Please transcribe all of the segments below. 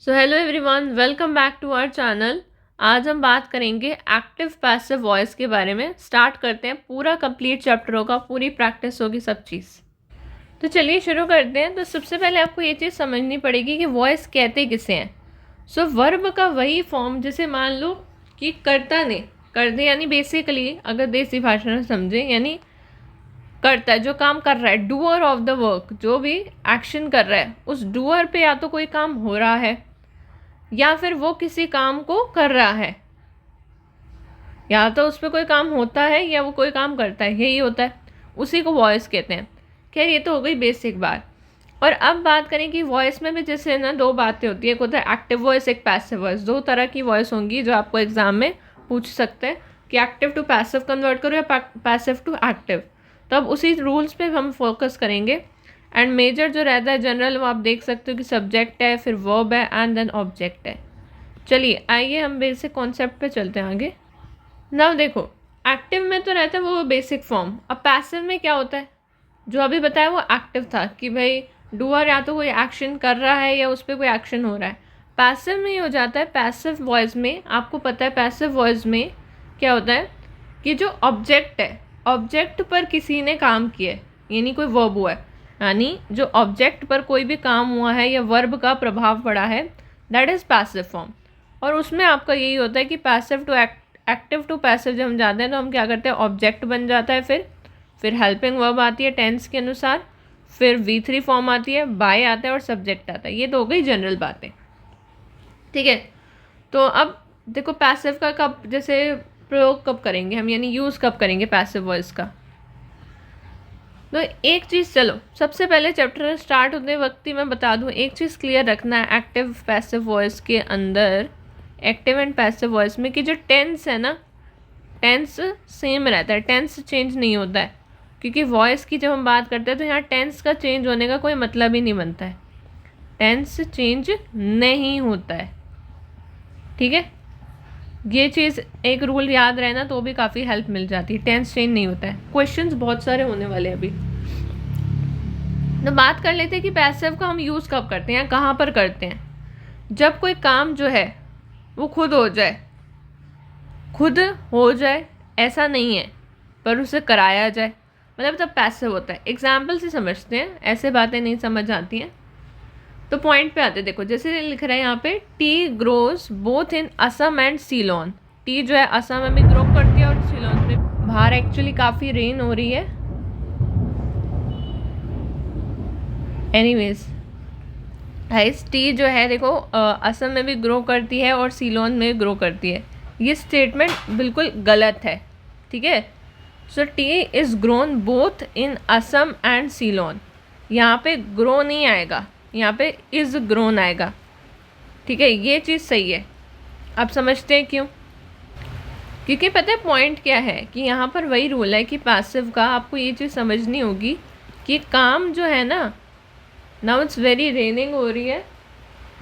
So hello everyone, welcome back to our channel. आज हम बात करेंगे एक्टिव पैसिव वॉइस के बारे में। स्टार्ट करते हैं, पूरा कंप्लीट चैप्टर होगा, पूरी प्रैक्टिस होगी सब चीज़। तो चलिए शुरू करते हैं। तो सबसे पहले आपको ये चीज़ समझनी पड़ेगी कि वॉइस कहते किसे हैं। सो वर्ब का वही फॉर्म, जैसे मान लो कि कर्ता ने, कर दे यानी बेसिकली अगर देसी भाषा में समझें यानी करता है, जो काम कर रहा है, डूअर ऑफ द वर्क, जो भी एक्शन कर रहा है उस डूअर पे या तो कोई काम हो रहा है या फिर वो किसी काम को कर रहा है, या तो उस पर कोई काम होता है या वो कोई काम करता है, यही होता है, उसी को वॉइस कहते हैं। खैर ये तो हो गई बेसिक बात। और अब बात करें कि वॉइस में भी जैसे ना दो बातें होती है, एक होता है एक्टिव वॉइस, एक पैसिव वॉइस। दो तरह की वॉइस होंगी जो आपको एग्जाम में पूछ सकते हैं कि एक्टिव टू पैसिव कन्वर्ट करो या पैसिव टू एक्टिव। तो अब उसी रूल्स पे हम फोकस करेंगे। एंड मेजर जो रहता है जनरल, वो आप देख सकते हो कि सब्जेक्ट है, फिर वर्ब है एंड देन ऑब्जेक्ट है। चलिए आइए हम बेसिक कॉन्सेप्ट पे चलते हैं आगे। नाउ देखो, एक्टिव में तो रहता है वो बेसिक फॉर्म। अब पैसिव में क्या होता है, जो अभी बताया वो एक्टिव था कि भाई डूअर या तो कोई एक्शन कर रहा है या उस पर कोई एक्शन हो रहा है। पैसिव में ये हो जाता है, पैसिव वॉइस में आपको पता है पैसिव वॉइस में क्या होता है कि जो ऑब्जेक्ट है, ऑब्जेक्ट पर किसी ने काम किया है, यानी कोई वर्ब हुआ है, यानी जो ऑब्जेक्ट पर कोई भी काम हुआ है या वर्ब का प्रभाव पड़ा है, दैट इज़ पैसिव फॉर्म। और उसमें आपका यही होता है कि passive to active to passive जब हम जाते हैं तो हम क्या करते हैं, ऑब्जेक्ट बन जाता है, फिर हेल्पिंग वर्ब आती है टेंस के अनुसार, फिर V3 फॉर्म आती है, बाय आता है और सब्जेक्ट आता है। ये तो हो गई जनरल बातें, ठीक है। तो अब देखो पैसिव का कब, जैसे प्रयोग कब करेंगे हम, यानी यूज़ कब करेंगे पैसिव वॉइस का। तो एक चीज़, चलो सबसे पहले चैप्टर स्टार्ट होते वक्त ही मैं बता दूँ, एक चीज़ क्लियर रखना है एक्टिव पैसिव वॉइस के अंदर, एक्टिव एंड पैसिव वॉइस में, कि जो टेंस है ना, टेंस सेम रहता है, टेंस चेंज नहीं होता है। क्योंकि वॉइस की जब हम बात करते हैं तो यहाँ टेंस का चेंज होने का कोई मतलब ही नहीं बनता है, टेंस चेंज नहीं होता है, ठीक है। ये चीज़ एक रूल याद रहना तो भी काफ़ी हेल्प मिल जाती है, टेंस चेंज नहीं होता है। क्वेश्चंस बहुत सारे होने वाले हैं अभी। तो बात कर लेते हैं कि पैसिव का हम यूज़ कब करते हैं, कहाँ पर करते हैं। जब कोई काम जो है वो खुद हो जाए ऐसा नहीं है, पर उसे कराया जाए, मतलब तब पैसिव होता है। एग्जाम्पल से समझते हैं, ऐसे बातें नहीं समझ आती हैं तो पॉइंट पे आते। देखो जैसे लिख रहा है यहाँ पे, T grows both in Assam and Ceylon. T जो है असम में भी ग्रो करती है और सीलोन में। बाहर एक्चुअली काफ़ी रेन हो रही है, एनीवेज गाइस, टी जो है देखो असम में भी ग्रो करती है और सीलोन में भी ग्रो करती है। ये स्टेटमेंट बिल्कुल गलत है, ठीक है। So tea is grown both in Assam and Ceylon. यहाँ पे ग्रो नहीं आएगा, यहाँ पे इज़ ग्रोन आएगा, ठीक है। ये चीज़ सही है। आप समझते हैं क्यों? क्योंकि पता है पॉइंट क्या है कि यहाँ पर वही रूल है कि पैसिव का आपको ये चीज़ समझनी होगी कि काम जो है ना, नाउ इट्स वेरी रेनिंग हो रही है,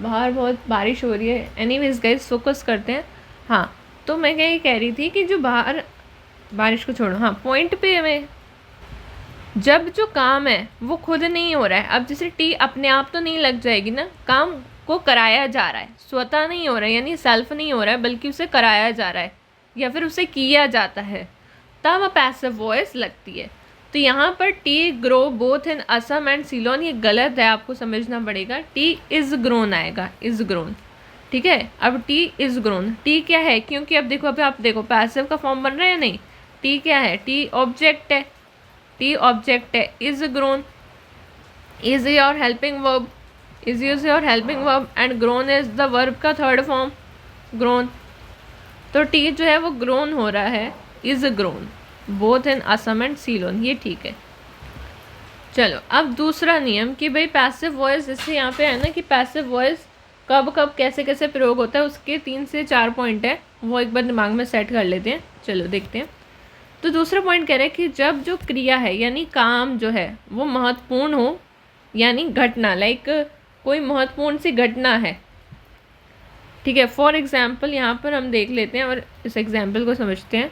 बाहर बहुत बारिश हो रही है। एनीवेज गाइस फोकस करते हैं। हाँ, तो मैं क्या ये कह रही थी कि जो बाहर, बारिश को छोड़ो, हाँ पॉइंट पे मैं, जब जो काम है वो खुद नहीं हो रहा है, अब जैसे टी अपने आप तो नहीं लग जाएगी ना, काम को कराया जा रहा है, स्वतः नहीं हो रहा है, यानी सेल्फ नहीं हो रहा है, बल्कि उसे कराया जा रहा है या फिर उसे किया जाता है, तब पैसिव वॉइस लगती है। तो यहाँ पर T grow both in Assam and Ceylon, ये गलत है, आपको समझना पड़ेगा। टी इज़ ग्रोन आएगा, इज़ ग्रोन, ठीक है। अब टी इज़ ग्रोन, टी क्या है, क्योंकि अब देखो, अभी आप देखो पैसिव का फॉर्म बन रहा है या नहीं। टी क्या है, टी ऑब्जेक्ट है, टी ऑब्जेक्ट है। Is grown, is your helping verb, is your helping verb and grown is the verb का थर्ड फॉर्म, ग्रोन। तो टी जो है वो ग्रोन हो रहा है, is grown both in Assam and Ceylon, ये ठीक है। चलो अब दूसरा नियम कि भाई पैसिव वॉइस, जैसे यहाँ पे है ना कि पैसिव वॉइस कब कब कैसे कैसे प्रयोग होता है, उसके 3 से 4 पॉइंट है, वो एक बार दिमाग में सेट कर लेते हैं। चलो देखते हैं। तो दूसरा पॉइंट कह रहा है कि जब जो क्रिया है यानी काम जो है वो महत्वपूर्ण हो, यानी घटना, लाइक कोई महत्वपूर्ण सी घटना है, ठीक है। फॉर एग्जाम्पल यहाँ पर हम देख लेते हैं और इस एग्जाम्पल को समझते हैं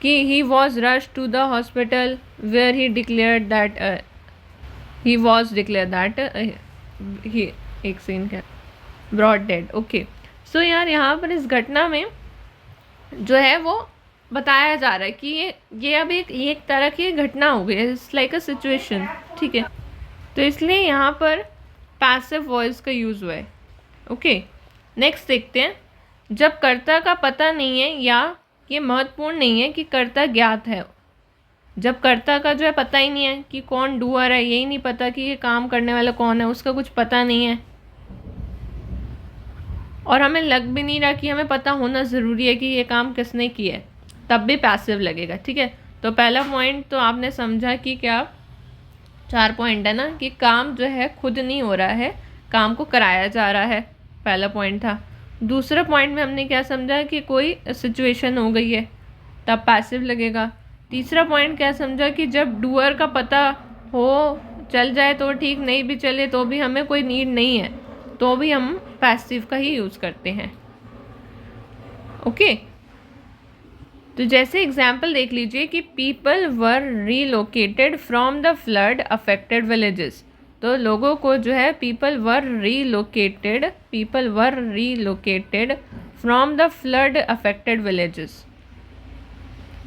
कि he was rush to the hospital where he declare that he, एक सीन क्या, ब्रॉड डेड। ओके, सो यार यहाँ पर इस घटना में जो है वो बताया जा रहा है कि ये अब एक तरह की घटना हो गई है, इट्स लाइक अ सिचुएशन, ठीक है। तो इसलिए यहाँ पर पैसिव वॉइस का यूज़ हुआ है। ओके, नेक्स्ट देखते हैं। जब कर्ता का पता नहीं है या ये महत्वपूर्ण नहीं है कि कर्ता ज्ञात है। जब कर्ता का जो है पता ही नहीं है कि कौन डूअर है, यही नहीं पता कि ये काम करने वाला कौन है, उसका कुछ पता नहीं है और हमें लग भी नहीं रहा कि हमें पता होना ज़रूरी है कि ये काम किसने किया है, तब भी पैसिव लगेगा, ठीक है। तो पहला पॉइंट तो आपने समझा कि क्या 4 पॉइंट है ना, कि काम जो है खुद नहीं हो रहा है, काम को कराया जा रहा है, पहला पॉइंट था। दूसरा पॉइंट में हमने क्या समझा कि कोई सिचुएशन हो गई है, तब पैसिव लगेगा। तीसरा पॉइंट क्या समझा कि जब डूअर का पता हो, चल जाए तो ठीक, नहीं भी चले तो भी हमें कोई नीड नहीं है, तो भी हम पैसिव का ही यूज़ करते हैं। ओके, तो जैसे एग्जाम्पल देख लीजिए कि people were relocated from the flood affected villages. तो लोगों को जो है people were relocated from the flood affected villages.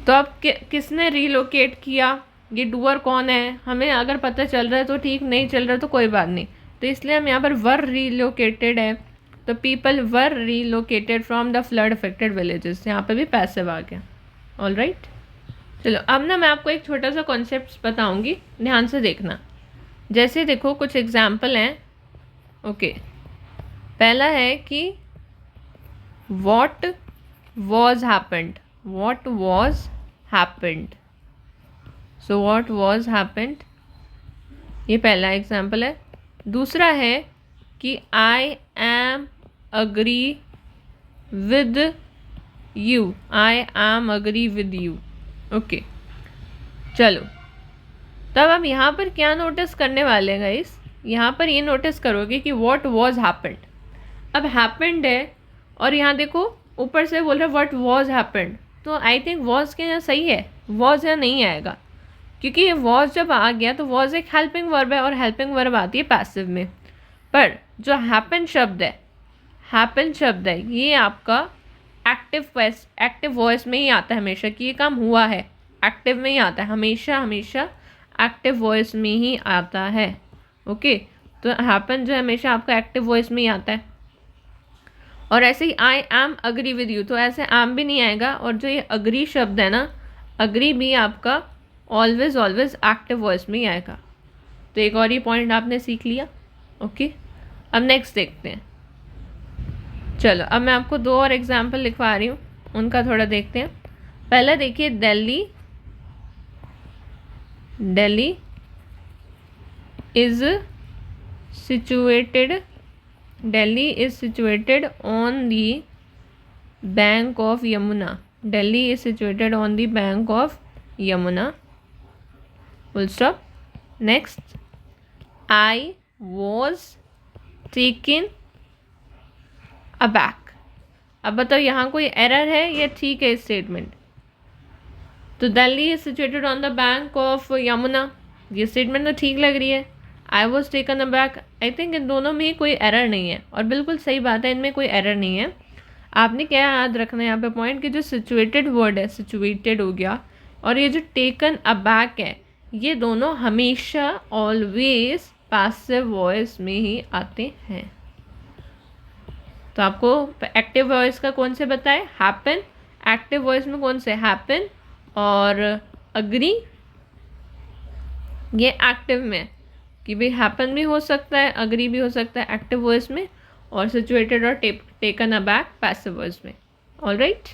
तो अब किसने रीलोकेट किया, ये डूअर कौन है, हमें अगर पता चल रहा है तो ठीक, नहीं चल रहा तो कोई बात नहीं। तो इसलिए हम यहाँ पर वर रीलोकेटेड है, तो people were relocated from the flood affected villages, यहाँ पे भी पैसिव आ गया। ऑल राइट, चलो अब ना मैं आपको एक छोटा सा कॉन्सेप्ट बताऊंगी, ध्यान से देखना। जैसे देखो कुछ एग्जाम्पल हैं। ओके, पहला है कि what was happened, so what was happened, ये पहला एग्जाम्पल है। दूसरा है कि I am agree with you, okay, चलो तब अब यहाँ पर क्या नोटिस करने वाले हैं गाइस, यहाँ पर ये नोटिस करोगे कि what was happened, अब happened है और यहाँ देखो ऊपर से बोल रहा है what was happened, तो आई थिंक was के यहाँ सही है, was यहाँ नहीं आएगा, क्योंकि ये was जब आ गया तो was एक हेल्पिंग वर्ब है और हेल्पिंग वर्ब आती है पैसिव में। पर जो happen शब्द है ये आपका एक्टिव वॉइस में ही आता है हमेशा, कि ये काम हुआ है, एक्टिव में ही आता है हमेशा एक्टिव वॉइस में ही आता है। ओके, तो हैपन जो है हमेशा आपका एक्टिव वॉइस में ही आता है। और ऐसे ही I am agree with you, तो ऐसे एम भी नहीं आएगा, और जो ये अग्री शब्द है ना, अग्री भी आपका ऑलवेज एक्टिव वॉइस में ही आएगा। तो एक और ही पॉइंट आपने सीख लिया। ओके, अब नेक्स्ट देखते हैं। चलो अब मैं आपको 2 और एग्जाम्पल लिखवा रही हूँ, उनका थोड़ा देखते हैं। पहला देखिए, Delhi is situated on the bank of Yamuna. Delhi is situated on the bank of Yamuna. Full stop. Next, I was taken aback. अब बताओ यहाँ कोई एरर है या ठीक है स्टेटमेंट? तो Delhi is situated on the bank of Yamuna, ये स्टेटमेंट तो ठीक लग रही है। I was taken aback, I think in दोनों में कोई एरर नहीं है, और बिल्कुल सही बात है, इनमें कोई एरर नहीं है। आपने क्या याद रखना है यहाँ पे पॉइंट, कि जो सिचुएटेड वर्ड है, सिचुएटेड हो गया, और ये जो टेकन अबैक है, ये दोनों हमेशा ऑलवेज पैसिव वॉइस में ही आते हैं। तो आपको एक्टिव वॉइस का कौन से बताए, हैपन, एक्टिव वॉइस में कौन से, हैपन और अग्री, ये एक्टिव में कि भाई हैपन भी हो सकता है, अग्री भी हो सकता है एक्टिव वॉइस में, और सिचुएटेड और टेकन अबैक पैसिव वॉइस में। ऑलराइट,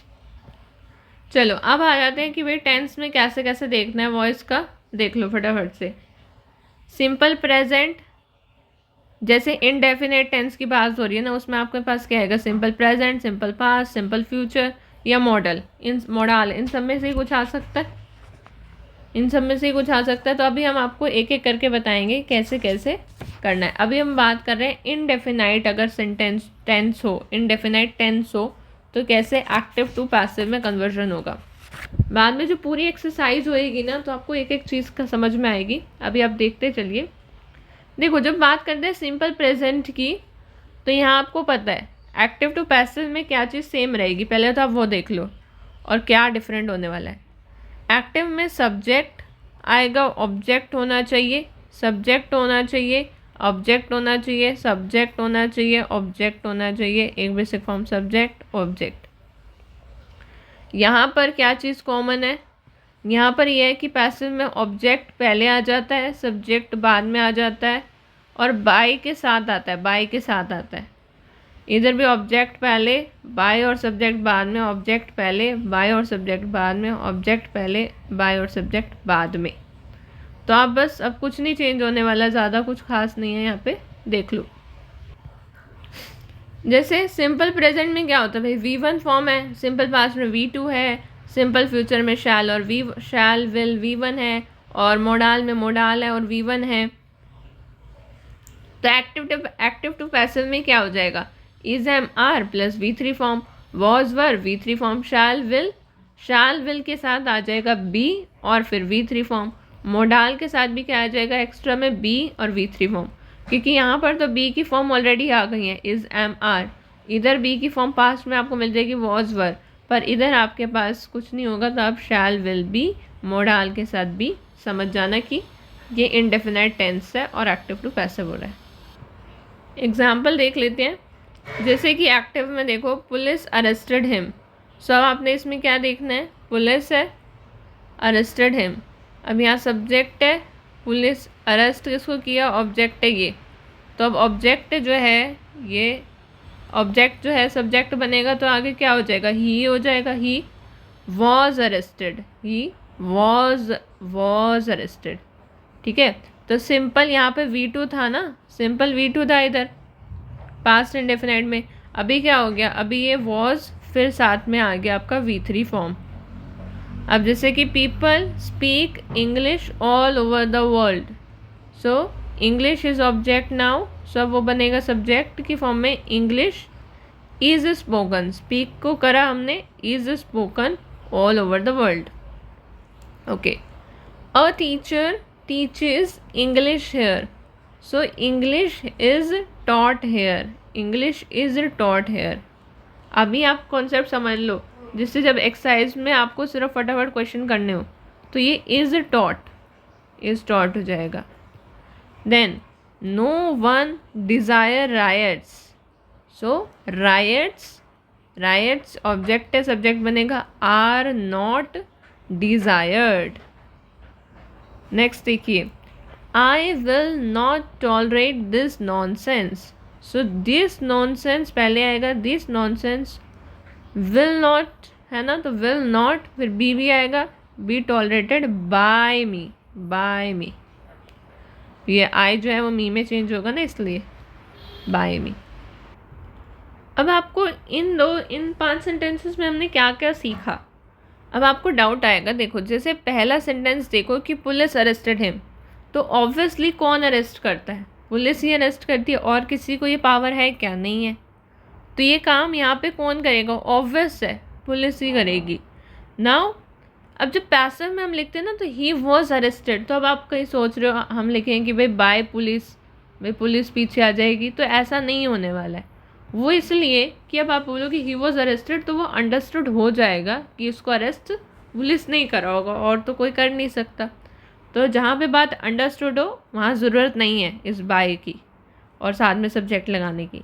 चलो अब आ जाते हैं कि भाई टेंस में कैसे कैसे देखना है वॉइस का, देख लो फटाफट से। सिंपल प्रेजेंट, जैसे इनडेफिनेट टेंस की बात हो रही है ना, उसमें आपके पास क्या आएगा, simple present, simple past, simple future या मॉडल, इन सब में से ही कुछ आ सकता है, तो अभी हम आपको एक एक करके बताएंगे कैसे कैसे करना है। अभी हम बात कर रहे हैं इनडेफिनाइट, अगर सेंटेंस टेंस हो, इनडेफिनाइट टेंस हो तो कैसे एक्टिव टू पैसिव में कन्वर्जन होगा। बाद में जो पूरी एक्सरसाइज होएगी ना, तो आपको एक एक चीज़ का समझ में आएगी। अभी आप देखते चलिए। देखो जब बात करते हैं सिंपल प्रेजेंट की, तो यहाँ आपको पता है एक्टिव टू पैसिव में क्या चीज़ सेम रहेगी, पहले तो आप वो देख लो और क्या डिफरेंट होने वाला है। एक्टिव में सब्जेक्ट आएगा, ऑब्जेक्ट होना चाहिए, सब्जेक्ट होना चाहिए, ऑब्जेक्ट होना चाहिए, सब्जेक्ट होना चाहिए, ऑब्जेक्ट होना चाहिए, एक बेसिक फॉर्म सब्जेक्ट ऑब्जेक्ट। यहाँ पर क्या चीज़ कॉमन है, यहाँ पर यह है कि पैसिव में ऑब्जेक्ट पहले आ जाता है, सब्जेक्ट बाद में आ जाता है और बाय के साथ आता है, बाय के साथ आता है। इधर भी ऑब्जेक्ट पहले, बाय और सब्जेक्ट बाद में, ऑब्जेक्ट पहले, बाय और सब्जेक्ट बाद में, ऑब्जेक्ट पहले, बाय और सब्जेक्ट बाद में। तो आप बस अब कुछ नहीं चेंज होने वाला, ज़्यादा कुछ खास नहीं है, यहाँ पे देख लो। जैसे सिंपल प्रेजेंट में क्या होता है भाई, V1 फॉर्म है, सिंपल पास्ट में V2 है, सिंपल फ्यूचर में शैल और शैल विल V1 है, और मोडाल में मोडाल है और V1 है। तो एक्टिव टू पैसिव में क्या हो जाएगा, is am are plus V3 form, was were V3 form, shall will के साथ आ जाएगा बी और फिर V3 फॉर्म। मोडाल के साथ भी क्या आ जाएगा एक्स्ट्रा में बी और V3 फॉर्म, क्योंकि यहाँ पर तो बी की फॉर्म ऑलरेडी आ गई है, इज एम आर। इधर बी की फॉर्म पास्ट में आपको मिल जाएगी वॉज वर, पर इधर आपके पास कुछ नहीं होगा, तो आप शैल विल बी मोडाल के साथ भी समझ जाना कि ये इंडेफिनाइट टेंस है और एक्टिव टू पैसिव हो रहा है। एग्जाम्पल देख लेते हैं। जैसे कि एक्टिव में देखो, पुलिस अरेस्टेड हिम। सो अब आपने इसमें क्या देखना है, पुलिस है, अरेस्टेड हिम। अब यहाँ सब्जेक्ट है, पुलिस अरेस्ट किसको किया, ऑब्जेक्ट है ये। तो अब ऑब्जेक्ट जो है, ये ऑब्जेक्ट जो है सब्जेक्ट बनेगा, तो आगे क्या हो जाएगा, ही हो जाएगा। He was arrested, he was arrested. ठीक है, तो सिंपल यहाँ पे V2 था ना, सिंपल V2 था इधर पास्ट इंडेफिनाइट में। अभी क्या हो गया, अभी ये वॉज फिर साथ में आ गया आपका V3 फॉर्म। अब जैसे कि people speak English all over the world, so English is object now, so अब वो बनेगा सब्जेक्ट की फॉर्म में, इंग्लिश इज स्पोकन, स्पीक को करा हमने, is spoken all over the world. Okay, a teacher teaches English here, so English is taught here, English is taught here. अभी आप कॉन्सेप्ट समझ लो, जिससे जब एक्सरसाइज में आपको सिर्फ फटाफट क्वेश्चन करने हो तो ये इज टॉट हो जाएगा। Then no one desire rights, so rights object है, सब्जेक्ट बनेगा, आर नॉट डिज़ायर्ड। नेक्स्ट देखिए, I will not tolerate this nonsense, so this nonsense पहले आएगा, दिस नॉनसेंस विल नॉट है ना, तो विल नॉट फिर बी आएगा, बी टॉलरेटेड बाय मी। ये आई जो है वो मी में चेंज होगा ना, इसलिए बाय मी। अब आपको इन 5 सेंटेंसेस में हमने क्या क्या सीखा, अब आपको डाउट आएगा। देखो, जैसे पहला सेंटेंस देखो कि पुलिस अरेस्टेड हिम, तो ऑब्वियसली कौन अरेस्ट करता है, पुलिस ही अरेस्ट करती है, और किसी को ये पावर है क्या, नहीं है। तो ये काम यहाँ पे कौन करेगा, ऑब्वियस है पुलिस ही करेगी। नाउ अब जब पैसिव में हम लिखते हैं ना, तो ही वॉज अरेस्टेड, तो अब आप कहीं सोच रहे हो हम लिखें कि भाई बाय पुलिस, भाई पुलिस पीछे आ जाएगी, तो ऐसा नहीं होने वाला है। वो इसलिए कि अब आप बोलो कि ही वॉज अरेस्टेड, तो वो अंडरस्टूड हो जाएगा कि इसको अरेस्ट पुलिस नहीं करा होगा, और तो कोई कर नहीं सकता। तो जहाँ पे बात अंडरस्टूड हो वहाँ ज़रूरत नहीं है इस बाय की और साथ में सब्जेक्ट लगाने की।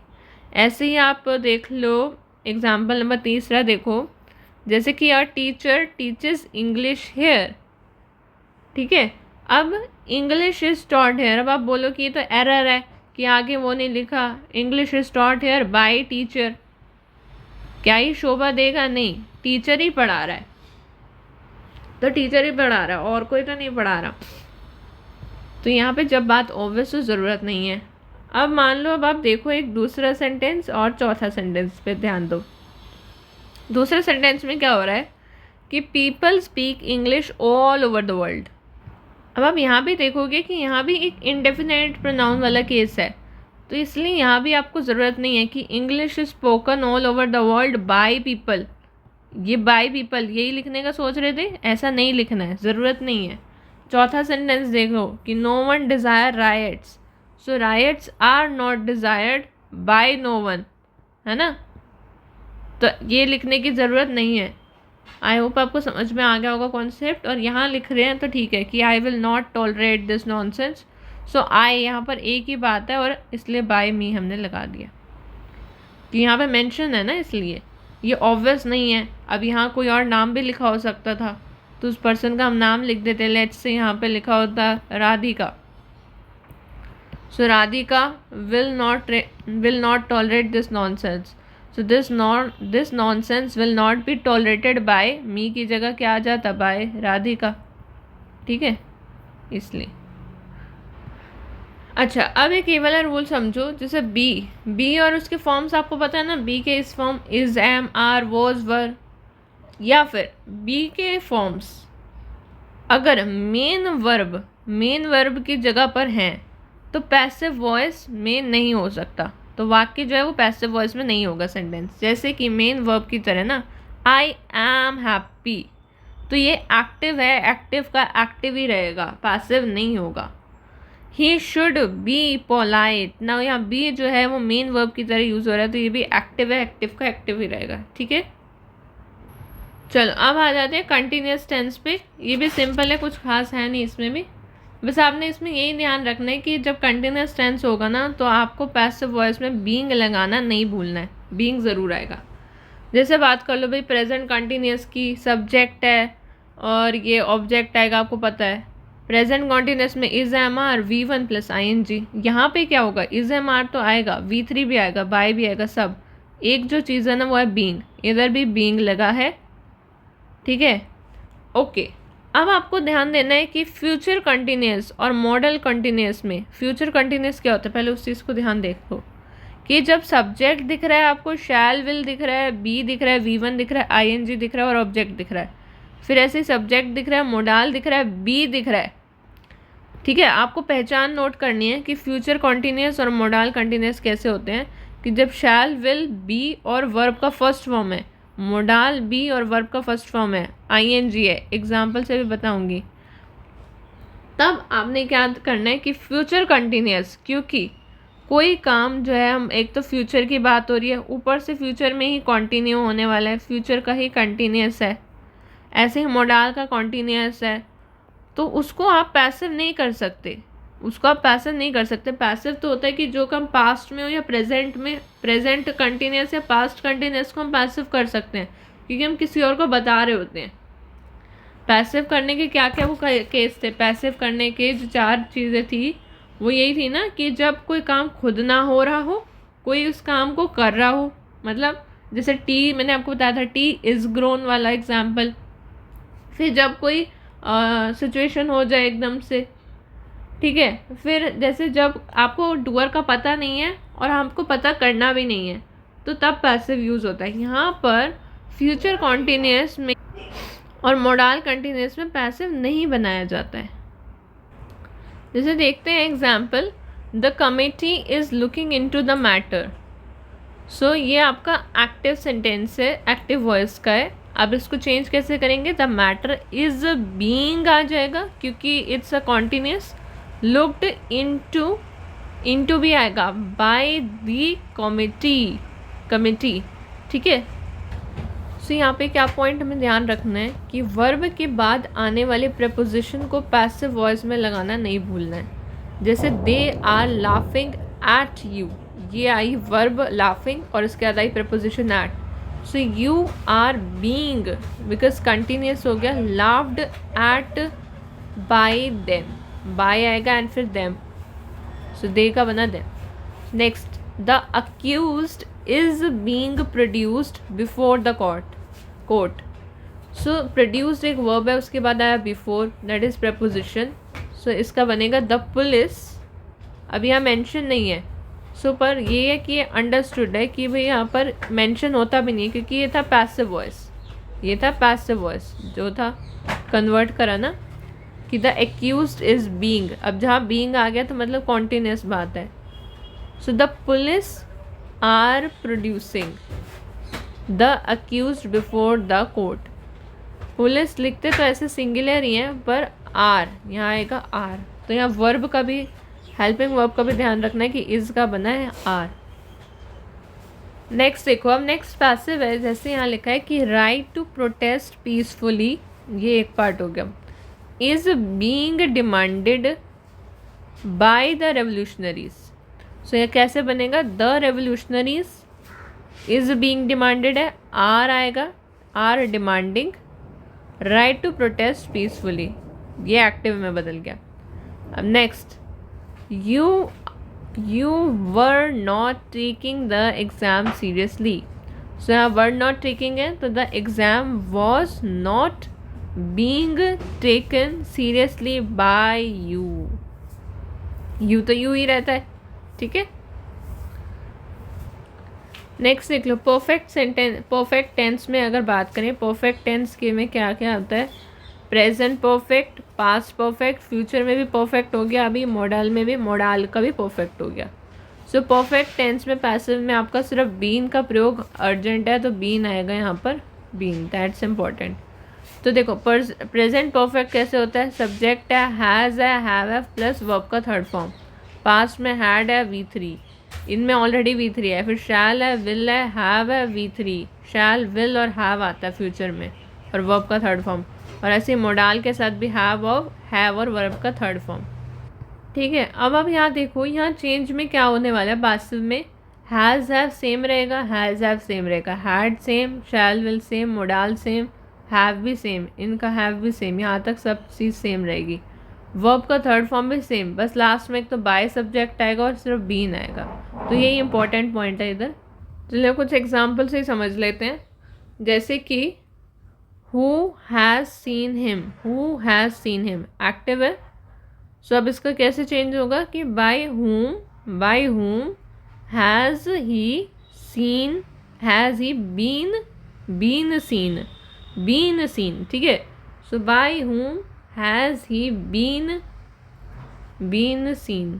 ऐसे ही आप देख लो, एग्जाम्पल नंबर 3 देखो, जैसे कि यार टीचर टीचेस इंग्लिश हेयर। ठीक है, अब इंग्लिश इज टॉट हेयर, अब आप बोलो कि ये तो एरर है कि आगे वो नहीं लिखा, English is taught here by teacher. क्या ही शोभा देगा, नहीं, टीचर ही पढ़ा रहा है, तो टीचर ही पढ़ा रहा है, और कोई तो नहीं पढ़ा रहा। तो यहाँ पे जब बात ऑब्वियस, तो ज़रूरत नहीं है। अब मान लो, अब आप देखो एक दूसरा सेंटेंस और चौथा सेंटेंस पे ध्यान दो। दूसरे सेंटेंस में क्या हो रहा है कि people speak English all over the world. अब आप यहाँ भी देखोगे कि यहाँ भी एक इंडेफिनाइट प्रोनाउन वाला केस है, तो इसलिए यहाँ भी आपको ज़रूरत नहीं है कि English is spoken all over the world by people. ये बाय पीपल यही लिखने का सोच रहे थे, ऐसा नहीं लिखना है, ज़रूरत नहीं है। चौथा सेंटेंस देखो कि no one desire rights, so rights are not desired by no one, है ना। तो ये लिखने की ज़रूरत नहीं है। आई होप आपको समझ में आ गया होगा कॉन्सेप्ट। और यहाँ लिख रहे हैं तो ठीक है कि I will not tolerate this nonsense. So I यहाँ पर एक ही बात है और इसलिए बाय मी हमने लगा दिया कि यहाँ पे मेंशन है ना, इसलिए ये ऑब्वियस नहीं है। अब यहाँ कोई और नाम भी लिखा हो सकता था तो उस पर्सन का हम नाम लिख देते। लेट्स से यहाँ पे लिखा होता Radhika. So Radhika will not tolerate this nonsense. So this nonsense will not be tolerated by me की जगह क्या आ जाता, बाय राधिका। ठीक है, इसलिए। अच्छा, अब एक ये वाला रूल समझो, जैसे बी और उसके फॉर्म्स आपको पता है ना। बी के इस form is, am, are, was, were, या फिर बी के फॉर्म्स अगर मेन वर्ब की जगह पर हैं तो पैसिव वॉइस में नहीं हो सकता। तो वाक्य जो है वो पैसिव वॉइस में नहीं होगा सेंटेंस। जैसे कि मेन वर्ब की तरह ना, आई एम हैप्पी, तो ये एक्टिव है, एक्टिव का एक्टिव ही रहेगा, पैसिव नहीं होगा। ही शुड बी पोलाइट, ना यहाँ बी जो है वो मेन वर्ब की तरह यूज़ हो रहा है तो ये भी एक्टिव है, एक्टिव का एक्टिव ही रहेगा। ठीक है, चलो अब आ जाते हैं कंटिन्यूस टेंस पे। ये भी सिंपल है, कुछ खास है नहीं इसमें भी। बस आपने इसमें यही ध्यान रखना है कि जब कंटिन्यूस टेंस होगा ना तो आपको पैसिव वॉइस में बीइंग लगाना नहीं भूलना है, बीइंग ज़रूर आएगा। जैसे बात कर लो भाई प्रेजेंट कंटिन्यूस की, सब्जेक्ट है और ये ऑब्जेक्ट आएगा, आपको पता है। प्रेजेंट कॉन्टिन्यूस में is am are V1 + ING। यहाँ पे क्या होगा, इज एम आर तो आएगा, V3 भी आएगा, बाय भी आएगा, सब। एक जो चीज़ है ना वो है बीइंग, इधर भी बीइंग लगा है। ठीक है, ओके। अब आपको ध्यान देना है कि फ्यूचर कंटिन्यूस और मॉडल कंटिन्यूस में फ्यूचर कंटिन्यूस क्या होता है, पहले उस चीज़ को ध्यान देखो कि जब सब्जेक्ट दिख रहा है आपको, शैल विल दिख रहा है, बी दिख रहा है, V1 दिख रहा है, ING दिख रहा है और ऑब्जेक्ट दिख रहा है। फिर ऐसे ही सब्जेक्ट दिख रहा है, मोडाल दिख रहा है, बी दिख रहा है। ठीक है, आपको पहचान नोट करनी है कि फ्यूचर कॉन्टिन्यूस और मोडाल कंटिन्यूस कैसे होते हैं। कि जब शैल विल बी और वर्ब का फर्स्ट फॉर्म है, मोडाल बी और वर्ब का फर्स्ट फॉर्म है, ING है, एग्जाम्पल से भी बताऊंगी, तब आपने क्या करना है कि फ्यूचर कंटिन्यूस, क्योंकि कोई काम जो है, हम एक तो फ्यूचर की बात हो रही है, ऊपर से फ्यूचर में ही कंटिन्यू होने वाला है, फ्यूचर का ही कंटिन्यूस है। ऐसे ही मोडाल का कंटिन्यूस है, तो उसको आप पैसिव नहीं कर सकते, उसको आप पैसिव नहीं कर सकते। पैसिव तो होता है कि जो काम पास्ट में हो या प्रेजेंट में, प्रेजेंट कंटिन्यूस या पास्ट कंटिन्यूस को हम पैसिव कर सकते हैं क्योंकि हम किसी और को बता रहे होते हैं। पैसिव करने के क्या क्या वो केस थे, पैसिव करने के जो 4 चीज़ें थी वो यही थी ना कि जब कोई काम खुद ना हो रहा हो, कोई उस काम को कर रहा हो, मतलब जैसे टी मैंने आपको बताया था, टी इज़ ग्रोन वाला एग्जाम्पल। फिर जब कोई सिचुएशन हो जाए एकदम से, ठीक है। फिर जैसे जब आपको डूअर का पता नहीं है और आपको पता करना भी नहीं है तो तब पैसिव यूज़ होता है। यहाँ पर फ्यूचर कॉन्टिन्यूस में और मोडाल कंटिन्यूस में पैसिव नहीं बनाया जाता है। जैसे देखते हैं example, the committee is looking into the matter. So ये आपका एक्टिव सेंटेंस है, एक्टिव वॉइस का है। अब इसको चेंज कैसे करेंगे, द मैटर इज बीइंग आ जाएगा क्योंकि it's a continuous. Looked into भी आएगा, बाय द कमिटी। ठीक है, सो यहाँ पे क्या पॉइंट हमें ध्यान रखना है कि वर्ब के बाद आने वाले प्रेपोजिशन को पैसिव वॉइस में लगाना नहीं भूलना है। जैसे they are laughing at you, ये आई वर्ब लाफिंग और इसके बाद आई preposition at. So you are being, because continuous हो गया, laughed at by them, by आएगा एंड फिर देम, सो दे का बना them. Next, the accused is being produced before the court. So produced एक वर्ब है, उसके बाद आया before, that is preposition. So इसका बनेगा द पुलिस। अब यहाँ मेंशन नहीं है, सो पर ये है कि ये अंडरस्टूड है कि भाई यहाँ पर मेंशन होता भी नहीं है क्योंकि ये था पैसिव वॉइस, ये था पैसिव वॉइस जो था कन्वर्ट करा ना कि द एक्यूज्ड इज बीइंग। अब जहाँ बीइंग आ गया तो मतलब कॉन्टिन्यूस बात है। So the police are producing the accused before the court. Police लिखते तो ऐसे सिंगुलर ही हैं पर आर यहाँ आएगा आर, तो यहाँ वर्ब का भी, हेल्पिंग वर्ब का भी ध्यान रखना है कि इज का बना है आर। नेक्स्ट देखो, अब नेक्स्ट पैसिव है, जैसे यहाँ लिखा है कि राइट टू प्रोटेस्ट पीसफुली, ये एक पार्ट हो गया, is being demanded by the revolutionaries. So ये कैसे बनेगा, the revolutionaries is being demanded है, आर आएगा, are demanding right to protest peacefully, ये एक्टिव में बदल गया। अब next, you were not taking the exam seriously। so यहाँ were not taking है तो the exam was not being taken seriously by you। you तो you ही रहता है, ठीक है। नेक्स्ट देख लो, परफेक्ट सेंटेंस, परफेक्ट टेंस में अगर बात करें, परफेक्ट टेंस के में क्या क्या होता है, present perfect, past perfect, future में भी परफेक्ट हो गया, अभी मॉडल में भी, मॉडल का भी परफेक्ट हो गया। सो परफेक्ट टेंस में पैसिव में आपका सिर्फ बीन का प्रयोग अर्जेंट है तो बीन आएगा यहाँ पर, बीन, दैट्स इम्पॉर्टेंट। तो देखो प्रेजेंट परफेक्ट कैसे होता है, सब्जेक्ट है हैज़ है, हैव है प्लस वर्ब का थर्ड फॉर्म, पास्ट में हैड है V3, इनमें ऑलरेडी V3 है, फिर शैल है, विल है, हैव है, V3, शैल, विल और हैव आता है फ्यूचर में और वर्ब का थर्ड फॉर्म, और ऐसे मॉडल के साथ भी हैव और वर्ब का थर्ड फॉर्म, ठीक है। अब यहाँ देखो, यहाँ चेंज में क्या होने वाला है, पासिव में हैज़ हैव सेम रहेगा, हैज़ हैव सेम रहेगा, had same, shell will same, model same, have भी सेम, इनका हैव भी सेम, यहाँ तक सब चीज़ सेम रहेगी। वर्ब का थर्ड फॉर्म भी सेम, बस लास्ट में एक तो बाय सब्जेक्ट आएगा और सिर्फ बीन आएगा, तो यही इंपॉर्टेंट पॉइंट है इधर। चलिए कुछ एग्जाम्पल से ही समझ लेते हैं, जैसे कि who has seen him, who has seen him active है, सो अब इसका कैसे चेंज होगा कि by whom has he seen, has he been seen, ठीक है। सो by whom has he been seen,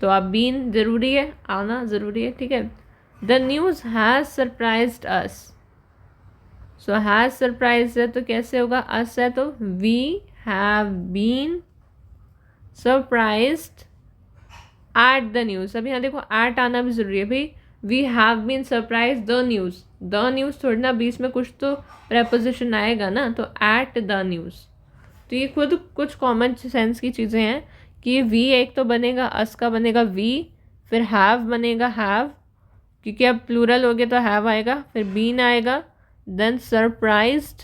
तो अब been ज़रूरी है, आना ज़रूरी है, ठीक है। the news has surprised us, so has surprise है तो कैसे होगा, अस है तो we have been surprised at the news. अब यहाँ देखो एट आना भी ज़रूरी है भाई, we have been surprise the news थोड़ी ना, बीच में कुछ तो प्रेपोजिशन आएगा ना, तो एट द न्यूज़। तो ये खुद कुछ कॉमन सेंस की चीज़ें हैं कि वी एक तो बनेगा, अस का बनेगा वी, फिर हैव बनेगा हैव, क्योंकि अब प्लूरल हो गया तो हैव आएगा, फिर बीन आएगा, then surprised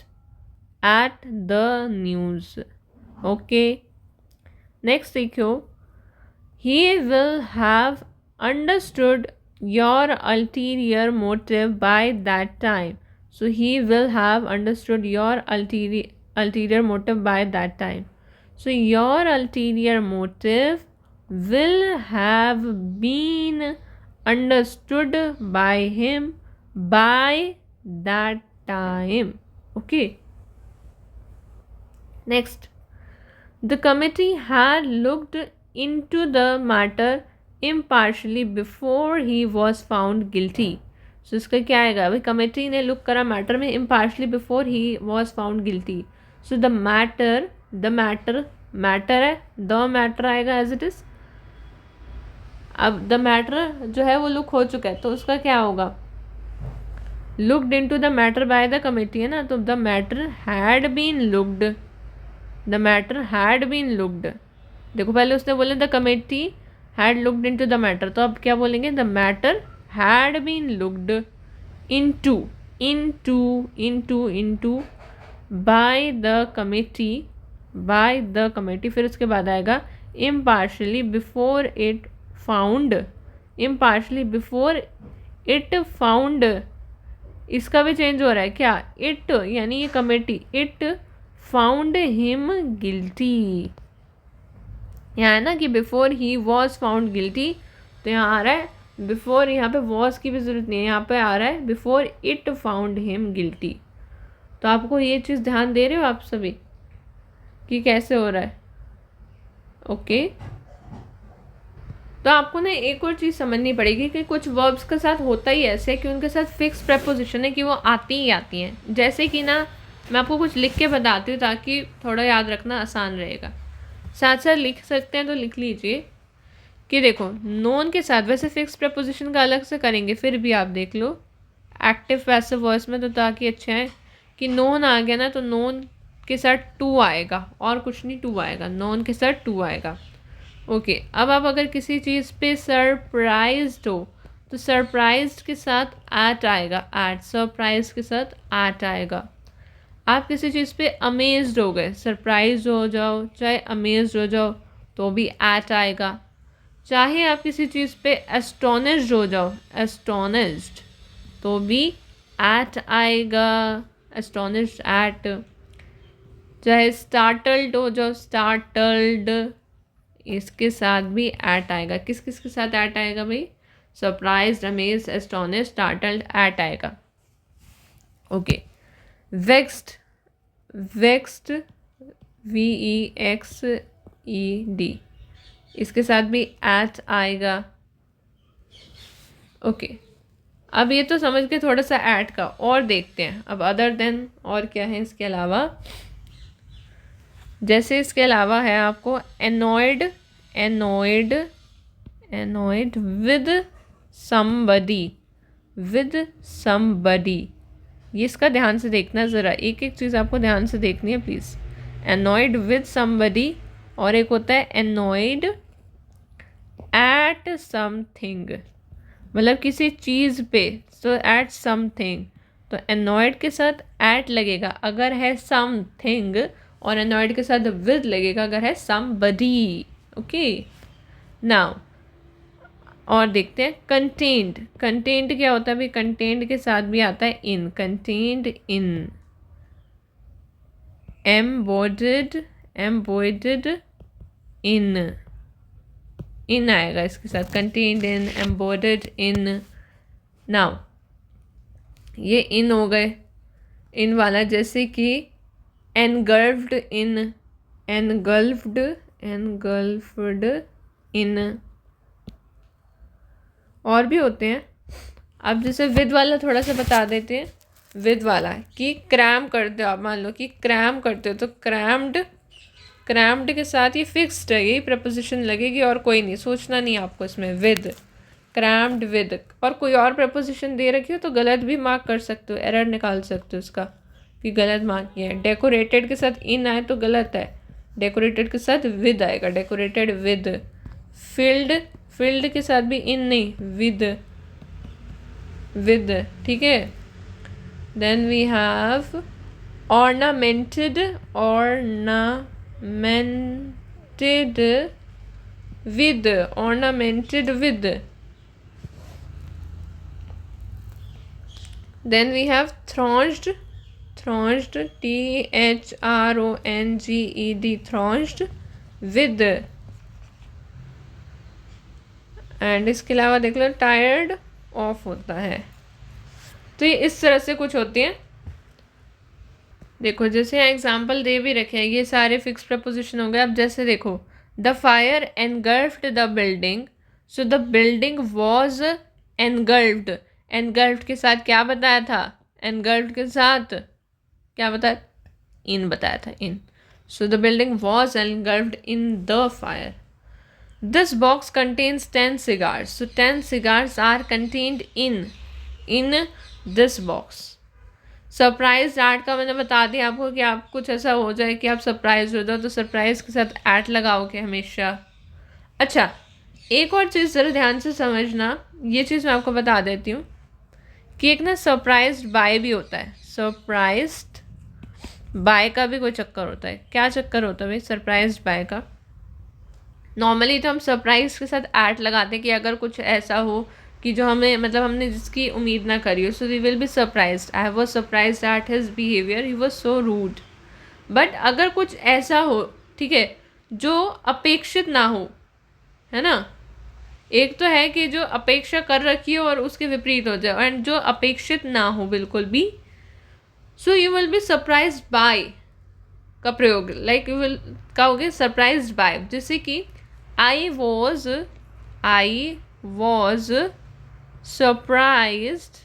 at the news। okay, next देखो, he will have understood your ulterior motive by that time। so he will have understood your ulterior motive by that time। so your ulterior motive will have been understood by him by that time। okay, next, the committee had looked into the matter impartially before he was found guilty। so इसका क्या आएगा भाई, committee ने look करा matter में impartially before he was found guilty। so the matter है, the matter आएगा as it is। अब the matter जो है वो लुक हो चुका है तो उसका क्या होगा, looked into the matter by the committee है ना, तो the matter had been looked, the matter had been looked. देखो पहले उसने बोले the committee had looked into the matter, तो अब क्या बोलेंगे, the matter had been looked into by the committee, फिर उसके बाद आएगा इम्पार्शली बिफोर इट फाउंड, इसका भी चेंज हो रहा है क्या, इट यानी ये committee, it found him guilty, यहाँ है ना कि before he was found guilty, तो यहाँ आ रहा है बिफोर, यहाँ पे वॉज की भी ज़रूरत नहीं है, यहाँ पे आ रहा है before it found him guilty. तो आपको ये चीज़ ध्यान दे रहे हो आप सभी कि कैसे हो रहा है। ओके, तो आपको ना एक और चीज़ समझनी पड़ेगी कि कुछ वर्ब्स के साथ होता ही ऐसे है कि उनके साथ फिक्स प्रेपोजिशन है कि वो आती ही आती हैं। जैसे कि ना मैं आपको कुछ लिख के बताती हूँ ताकि थोड़ा याद रखना आसान रहेगा, साथ साथ लिख सकते हैं तो लिख लीजिए कि देखो नोन के साथ, वैसे फिक्स प्रपोजिशन का अलग से करेंगे, फिर भी आप देख लो एक्टिव पैसिव वॉइस में तो ताकि अच्छा है कि नोन आ गया ना तो नोन के साथ टू आएगा और कुछ नहीं, टू आएगा, नोन के साथ टू आएगा। ओके, अब आप अगर किसी चीज़ पे सरप्राइज्ड हो तो सरप्राइज्ड के साथ एट आएगा, एट, सरप्राइज के साथ एट आएगा। आप किसी चीज़ पे अमेज्ड हो गए, सरप्राइज हो जाओ चाहे अमेज्ड हो जाओ तो भी एट आएगा। चाहे आप किसी चीज़ पे एस्टोनिश्ड हो जाओ, एस्टोनिश्ड, तो भी एट आएगा, एस्टोनिश्ड एट। चाहे स्टार्टल्ड हो जाओ, स्टार्टल्ड, इसके साथ भी एट आएगा। किस किस के साथ एट आएगा भाई? Surprised, amazed, astonished, startled, at आएगा। ओके, वेक्स्ड, वेक्स्ड, VEXED, इसके साथ भी एट आएगा। ओके, अब ये तो समझ के थोड़ा सा ऐड का, और देखते हैं अब अदर देन और क्या है इसके अलावा। जैसे इसके अलावा है आपको annoyed, annoyed, annoyed with somebody, with somebody. ये इसका ध्यान से देखना ज़रा, एक एक चीज़ आपको ध्यान से देखनी है प्लीज़। एनॉयड विद समबडी, और एक होता है एनॉयड एट समथिंग, मतलब किसी चीज़ पे, सो एट समथिंग, तो एनॉयड के साथ एट लगेगा अगर है समथिंग, और एनॉयड के साथ विद लगेगा अगर है समबडी। ओके, नाउ और देखते हैं कंटेन्ड। कंटेन्ड क्या होता है भाई? कंटेन्ड के साथ भी आता है इन, कंटेन्ड इन, एम्बॉयडर्ड, एम्बॉयडर्ड इन, इन आएगा इसके साथ, कंटेन्ड इन, एम्बॉयडर्ड इन। नाउ ये इन हो गए, इन वाला, जैसे कि एनगल्फ्ड इन, एनगल्फ्ड, एनगल्फ्ड इन, और भी होते हैं। अब जैसे विद वाला थोड़ा सा बता देते हैं। विद वाला कि क्रैम करते हो आप, मान लो कि क्रैम करते हो तो क्रैम्ड, क्रैम्ड के साथ ये फिक्स्ड है, यही प्रपोजिशन लगेगी और कोई नहीं, सोचना नहीं आपको इसमें। विद, क्रैम्ड विद, और कोई और प्रपोजिशन दे रखी हो तो गलत भी मार्क कर सकते हो, एरर निकाल सकते हो उसका कि गलत मार्क किया है। डेकोरेटेड के साथ इन आए तो गलत है, डेकोरेटेड के साथ विद आएगा, डेकोरेटेड विद। फिल्ड, फिल्ड के साथ भी इन नहीं, विद, विद, ठीक है। Then we have ornamented, ornamented with, ornamented with. Then we have thronged, thronged, THRONGED, thronged with। And इसके अलावा देख लो टायर्ड ऑफ होता है। तो ये इस तरह से कुछ होती हैं। देखो जैसे एग्जाम्पल दे भी रखे हैं, ये सारे फिक्स प्रपोजिशन हो गए। अब जैसे देखो the fire engulfed the building, so the building was engulfed. Engulfed के साथ क्या बताया था? एनगल्फ्ड के साथ क्या बताया? इन बताया था, in. So the building was engulfed in the fire. This box contains 10 cigars. So 10 cigars are contained in this box. Surprise eight का मैंने बता दिया आपको कि आप कुछ ऐसा हो जाए कि आप सरप्राइज हो जाओ तो सरप्राइज के साथ एट लगाओगे हमेशा। अच्छा, एक और चीज़ ज़रा ध्यान से समझना, ये चीज़ मैं आपको बता देती हूँ कि एक ना सरप्राइज्ड बाय भी होता है। सरप्राइज्ड बाय का भी कोई चक्कर होता है। क्या चक्कर होता है भाई सरप्राइज्ड बाय का? नॉर्मली तो हम सरप्राइज के साथ ऐट लगाते हैं कि अगर कुछ ऐसा हो कि जो हमें, मतलब हमने जिसकी उम्मीद ना करी हो, so we will be surprised. I was surprised at his behaviour, he was so rude. But अगर कुछ ऐसा हो, ठीक है, जो अपेक्षित ना हो, है ना, एक तो है कि जो अपेक्षा कर रखी हो और उसके विपरीत हो जाए, एंड जो अपेक्षित ना हो बिल्कुल भी, सो you will be surprised bye का प्रयोग, लाइक यू विल कहोगे सरप्राइज्ड बाय। जैसे कि I was surprised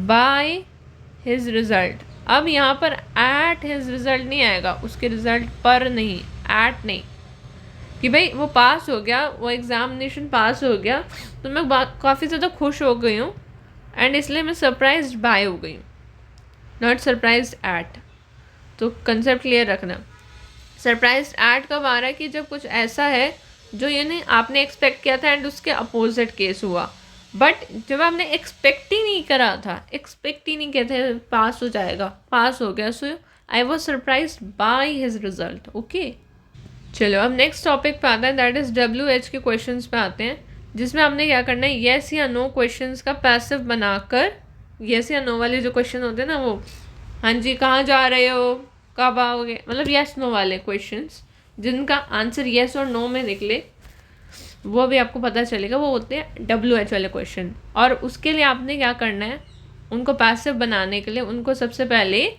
by his result। अब यहाँ पर at his result नहीं आएगा, उसके रिजल्ट पर नहीं, एट नहीं, कि भाई वो पास हो गया, वो एग्ज़ामिनेशन पास हो गया तो मैं काफ़ी ज़्यादा खुश हो गई हूँ एंड इसलिए मैं सरप्राइज्ड बाय हो गई हूँ, नॉट सरप्राइज्ड एट। तो कंसेप्ट क्लियर रखना। सरप्राइज्ड एट कब आ रहा है कि जब कुछ ऐसा है जो ये नहीं आपने एक्सपेक्ट किया था एंड उसके अपोजिट केस हुआ, बट जब आपने एक्सपेक्ट ही नहीं करा था, एक्सपेक्ट ही नहीं किया था पास हो जाएगा, पास हो गया, so I was surprised by his result. Okay, चलो अब नेक्स्ट टॉपिक पे आता है, दैट इज़ WH के क्वेश्चंस पे आते हैं, जिसमें आपने क्या करना है, येस या नो क्वेश्चंस का पैसिव बनाकर, येस या नो वाले जो क्वेश्चन होते हैं ना, वो हाँ जी कहाँ जा रहे हो, कब आओगे, मतलब येस नो वाले क्वेश्चंस जिनका आंसर येस और नो में निकले, वो भी आपको पता चलेगा, वो होते हैं WH वाले क्वेश्चन। और उसके लिए आपने क्या करना है, उनको पैसिव बनाने के लिए उनको सबसे पहले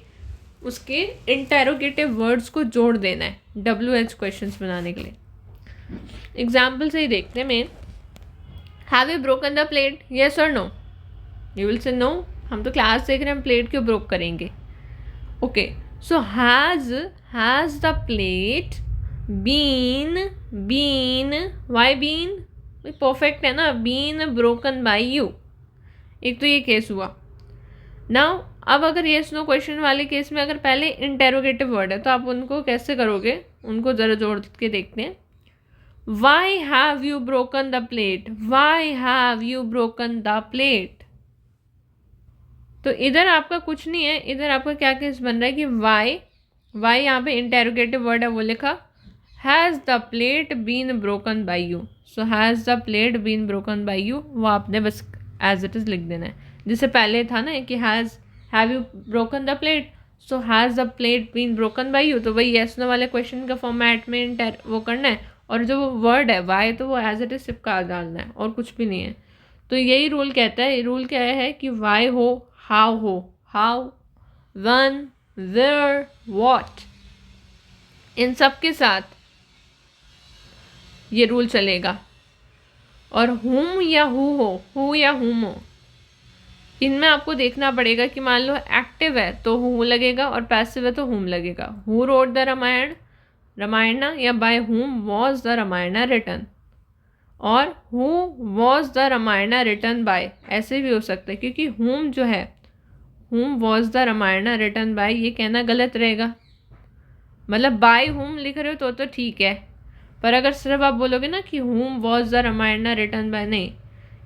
उसके इंटेरोगेटिव वर्ड्स को जोड़ देना है WH क्वेश्चंस बनाने के लिए। एग्जाम्पल से ही देखते हैं main, have you broken the plate, yes और no, you will say no, हम तो क्लास देख रहे हैं, हम प्लेट क्यों ब्रोक करेंगे। Okay, so has the plate been why been, perfect है ना, बीन ब्रोकन बाई यू, एक तो ये केस हुआ। नाउ अब अगर येस नो क्वेश्चन वाले केस में अगर पहले इंटेरोगेटिव वर्ड है तो आप उनको कैसे करोगे, उनको ज़रा जोड़ के देखते हैं। Why have you broken the plate, why have you broken the plate. तो इधर आपका कुछ नहीं है, इधर आपका क्या केस बन रहा है कि वाई यहाँ पे इंटेरोगेटिव वर्ड है, वो लिखा, has the plate been broken by you, so has the plate been broken by you, वो आपने बस एज इट इज़ लिख देना है। जिससे पहले था ना कि have you broken the plate, so has the plate been broken by you, तो वही येस नो वाले क्वेश्चन का फॉर्मेट में वो करना है, और जो वर्ड है वाई तो वो एज इट इज़ चिपका डालना है और कुछ भी नहीं है। तो यही रूल कहता है, रूल क्या है कि वाई हो, हाउ, वन, वेयर, वॉट, इन सब के साथ ये रूल चलेगा। और हुम या हु या हुम हो, इनमें आपको देखना पड़ेगा कि मान लो एक्टिव है तो हु लगेगा और पैसिव है तो हुम लगेगा। हु रोट द रामायण या by whom was the Ramayan written, और who was the Ramayan written by, ऐसे भी हो सकता है, क्योंकि हुम जो है, whom was the Ramayan written by, ये कहना गलत रहेगा। मतलब बाय हुम लिख रहे हो तो ठीक है, पर अगर सिर्फ आप बोलोगे ना कि whom was the Ramayan written by, नहीं,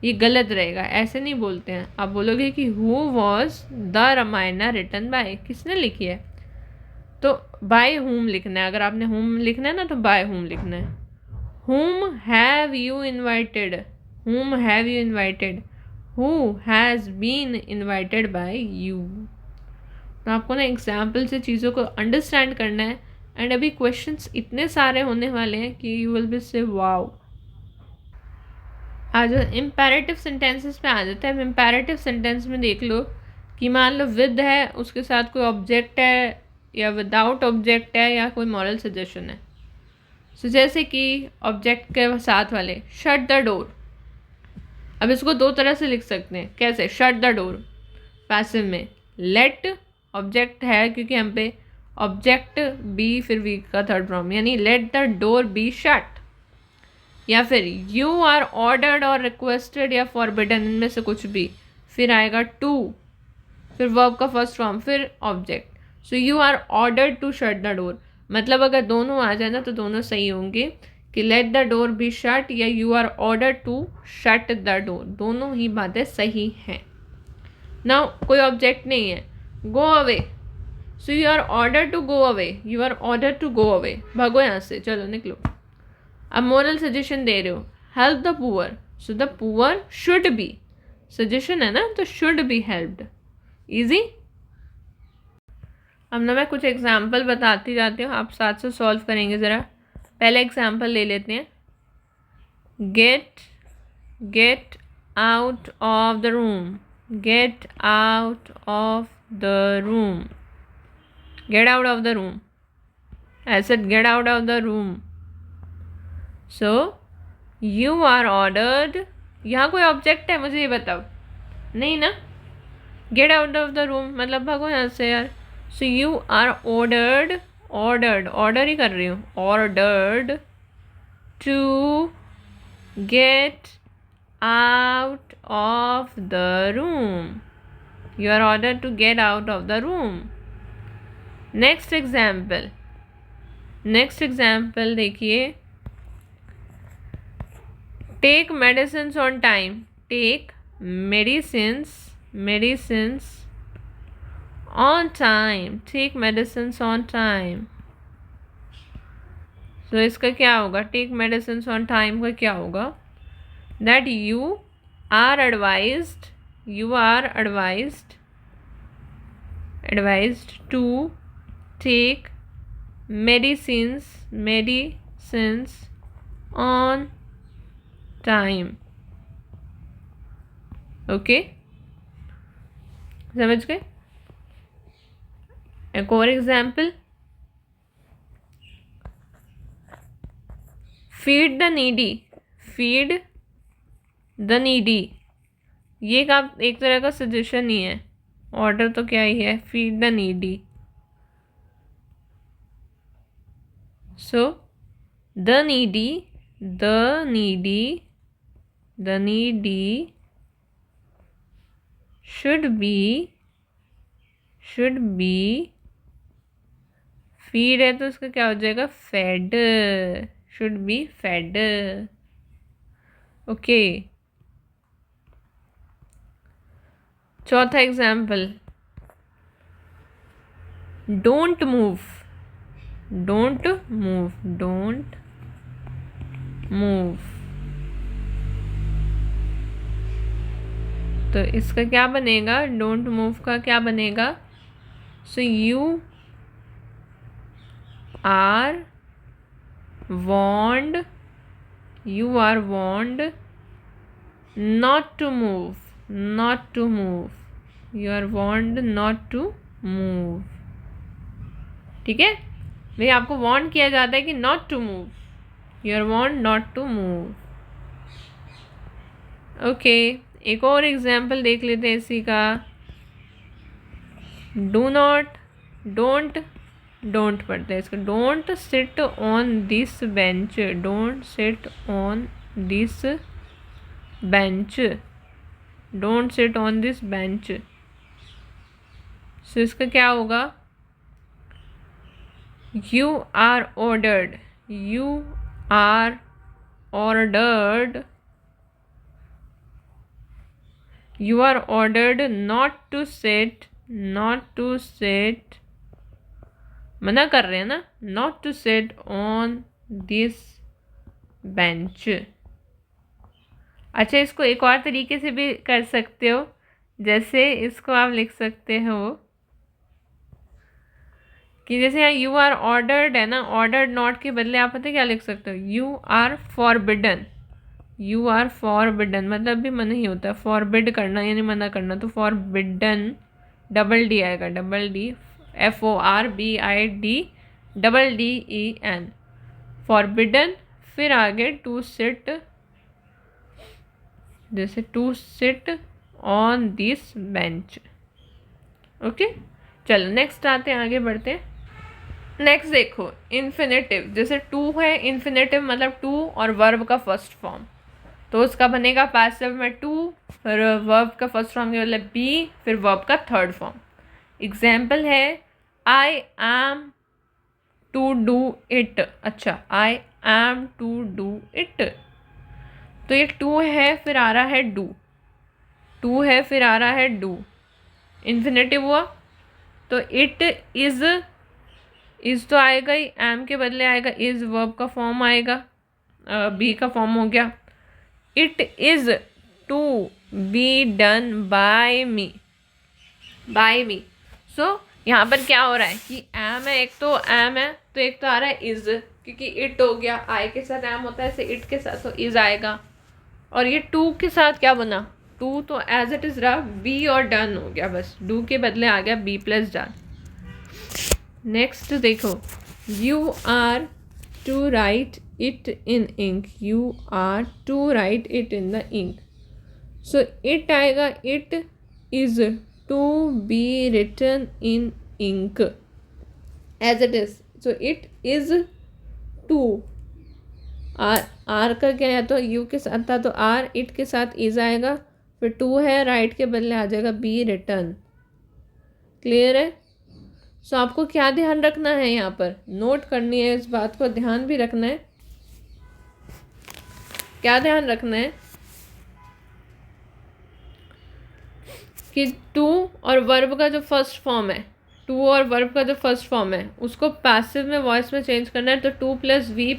ये गलत रहेगा, ऐसे नहीं बोलते हैं। आप बोलोगे कि who was the Ramayan written by, किसने लिखी है, तो बाय हुम लिखना है। अगर आपने हुम लिखना है ना तो बाय हुम लिखना है। Whom have you invited, whom have you invited, who has been invited by you. तो आपको ना एग्जाम्पल से चीज़ों को अंडरस्टैंड करना है, एंड अभी क्वेश्चंस इतने सारे होने वाले हैं कि यू विल बी से वाओ। आज इम्पेरेटिव सेंटेंसेस पे आ जाता है। इम्पेरेटिव सेंटेंस में देख लो कि मान लो विद है, उसके साथ कोई ऑब्जेक्ट है या विदाउट ऑब्जेक्ट है या कोई मॉरल सजेशन है। सो जैसे कि ऑब्जेक्ट के साथ वाले शट द डोर, अब इसको दो तरह से लिख सकते हैं। कैसे? शट द डोर पैसिव में, लेट ऑब्जेक्ट है क्योंकि हम पे ऑब्जेक्ट बी फिर वी का थर्ड फॉर्म, यानी late the door be shut, या फिर यू आर ऑर्डर्ड और रिक्वेस्टेड या फॉरबिडन, इनमें से कुछ भी, फिर आएगा टू, फिर वर्ब का फर्स्ट फॉर्म, फिर object. So you are ordered to shut the door, मतलब अगर दोनों आ जाए ना तो दोनों सही होंगे कि let the door be shut या you are ordered to shut the door, दोनों ही बातें सही हैं। नाउ कोई ऑब्जेक्ट नहीं है, go away, so you are ordered to go away, you are ordered to go away, भागो यहाँ से, चलो निकलो। अब मोरल सजेशन दे रहे हो, help the poor, so the poor should be, suggestion है ना तो शुड बी हेल्प्ड, इजी। अब ना मैं कुछ एग्जाम्पल बताती जाती हूँ, आप साथ से सॉल्व करेंगे। ज़रा पहले एग्जाम्पल ले लेते हैं। Get out of the room, get out of the room, get out of the room, ऐसे get out of the room. So you are ordered, यहाँ कोई ऑब्जेक्ट है मुझे ये बताओ, नहीं ना, get out of the room मतलब भागो यहाँ से यार। So you are ordered, ordered, order ही कर रही हूँ, ordered to get out of the room, you are ordered to get out of the room. Next example देखिए, take medicines on time, take medicines on time, take medicines on time. तो इसका क्या होगा, take medicines on time का क्या होगा, that you are advised to take medicines on time। ओके, समझ गए। एक और एग्जाम्पल, फीड द नीडी, ये एक तरह का सजेशन ही है, ऑर्डर तो क्या ही है, feed the needy. So the needy should be feed है तो उसका क्या हो जाएगा, fed, should be fed। Okay, चौथा एग्जाम्पल, डोंट मूव, तो इसका क्या बनेगा, डोंट मूव का क्या बनेगा, so you are warned not to move, you are warned not to move. ठीक है भाई, आपको वॉन्ट किया जाता है कि not to move, you are want not to move. Okay, एक और एग्जाम्पल देख लेते हैं इसी का, डोंट पढ़ते हैं इसका, don't sit on this bench, don't sit on this bench. So इसका क्या होगा, you are ordered not to sit, मना कर रहे हैं ना, not to sit on this bench। अच्छा, इसको एक और तरीके से भी कर सकते हो, जैसे इसको आप लिख सकते हो कि जैसे यहाँ यू आर ऑर्डर्ड है ना, ऑर्डर्ड नॉट के बदले आप पता क्या लिख सकते हो, यू आर फॉरबिडन, मतलब भी मना ही होता है, फॉरबिड करना यानी मना करना, तो फॉरबिडन डबल डी आएगा, FORBIDDEN, फॉरबिडन। फिर आगे टू सिट, जैसे to sit on this bench. Okay, चलो नेक्स्ट आते हैं, आगे बढ़ते हैं। नेक्स्ट देखो, इन्फिनेटिव, जैसे टू है, इन्फिनेटिव मतलब टू और वर्ब का फर्स्ट फॉर्म, तो उसका बनेगा पैसिव में टू, फिर वर्ब का फर्स्ट फॉर्म के मतलब बी, फिर वर्ब का थर्ड फॉर्म। एग्जाम्पल है, I am to do it. अच्छा, I am to do it, तो ये टू है फिर आ रहा है डू, इन्फिनेटिव हुआ, तो इट इज़ तो आएगा ही, एम के बदले आएगा इज़, वर्ब का फॉर्म आएगा, बी का फॉर्म हो गया, it is to be done by me. So यहाँ पर क्या हो रहा है कि एम है, एक तो एम है, तो एक तो आ रहा है इज़, क्योंकि इट हो गया, आई के साथ एम होता है, ऐसे इट के साथ तो इज़ आएगा, और ये टू के साथ क्या बना, टू तो एज इट इज़ रहा, बी और डन हो गया, बस डू के बदले आ गया बी प्लस डन। नेक्स्ट देखो, you are to write it in ink, the ink, so it आएगा, it is to be written in ink, as it is, तो इट इज़ टू। आर का क्या है, तो यू के साथ था तो आर, इट के साथ इज आएगा, फिर टू है, राइट के बदले आ जाएगा बी रिटर्न। क्लियर है? सो आपको क्या ध्यान रखना है, यहाँ पर नोट करनी है, इस बात को ध्यान भी रखना है। क्या ध्यान रखना है कि टू और वर्ब का जो फर्स्ट फॉर्म है, टू और वर्ब का जो फर्स्ट फॉर्म है उसको पैसिव में वॉइस में चेंज करना है। तो to plus be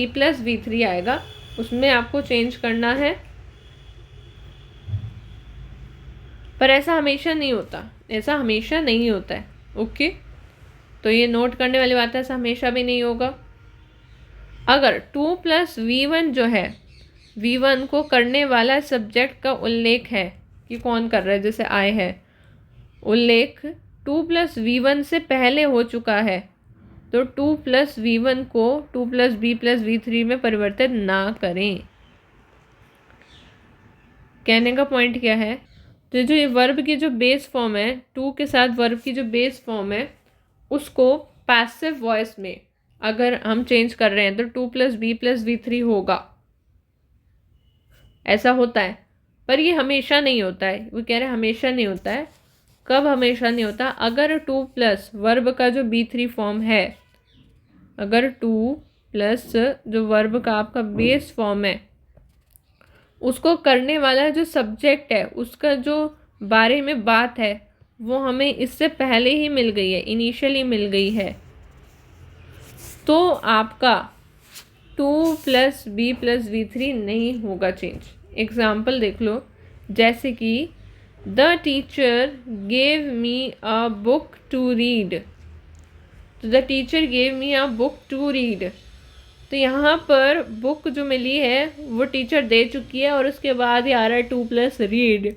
plus V three आएगा, उसमें आपको चेंज करना है। पर ऐसा हमेशा नहीं होता, ऐसा हमेशा नहीं होता है। ओके, तो ये नोट करने वाली बात है, ऐसा हमेशा भी नहीं होगा। अगर टू प्लस वी वन जो है, वी वन को करने वाला सब्जेक्ट का उल्लेख है कि कौन कर रहा है, जैसे आई है, उल्लेख टू प्लस वी वन से पहले हो चुका है, तो टू प्लस वी वन को टू प्लस वी थ्री में परिवर्तित ना करें। कहने का पॉइंट क्या है, तो जो ये वर्ब की जो बेस फॉर्म है, टू के साथ वर्ब की जो बेस फॉर्म है उसको पैसिव वॉइस में अगर हम चेंज कर रहे हैं तो टू प्लस वी थ्री होगा। ऐसा होता है, पर ये हमेशा नहीं होता है। वो कह रहे हैं हमेशा नहीं होता है। कब हमेशा नहीं होता? अगर टू प्लस वर्ब का जो बी थ्री फॉर्म है, अगर टू प्लस जो वर्ब का आपका बेस फॉर्म है उसको करने वाला जो सब्जेक्ट है, उसका जो बारे में बात है, वो हमें इससे पहले ही मिल गई है, इनिशियली मिल गई है, तो आपका टू प्लस वी थ्री नहीं होगा चेंज। एग्जाम्पल देख लो, जैसे कि the teacher gave me a book to read. तो the teacher gave me a book to read, तो यहाँ पर बुक जो मिली है वो टीचर दे चुकी है और उसके बाद ही आ रहा है टू प्लस रीड,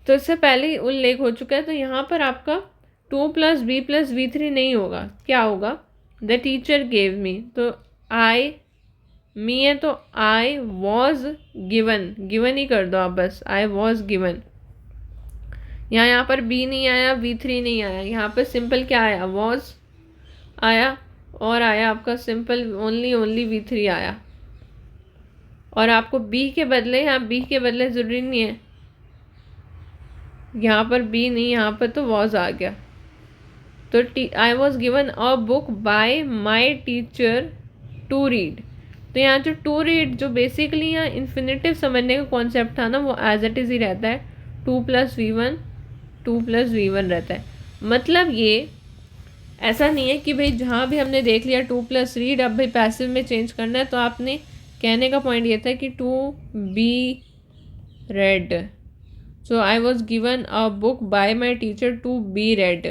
तो इससे पहले ही उल्लेख हो चुका है। तो यहाँ पर आपका टू प्लस वी थ्री नहीं होगा, क्या होगा? द टीचर गेव मी, तो आई, मी है तो आई वॉज गिवन, गिवन ही कर दो आप बस, आई वॉज गिवन। यहाँ पर बी नहीं आया, वी थ्री नहीं आया, यहाँ पर सिंपल क्या आया? वॉज आया, और आया आपका सिंपल ओनली वी थ्री आया। और आपको बी के बदले, यहाँ बी के बदले ज़रूरी नहीं है, यहाँ पर बी नहीं, यहाँ पर तो वॉज आ गया। तो I was given a book by my teacher to read, तो यहाँ जो टू रीड जो बेसिकली यहाँ इन्फिनेटिव समझने का कॉन्सेप्ट था ना, वो एज इट इज़ ही रहता है, टू प्लस वी वन रहता है। मतलब ये ऐसा नहीं है कि भाई जहाँ भी हमने देख लिया टू प्लस रीड, अब भाई पैसिव में चेंज करना है, तो आपने कहने का पॉइंट ये था कि to be read, so I was given a book by my teacher to be read,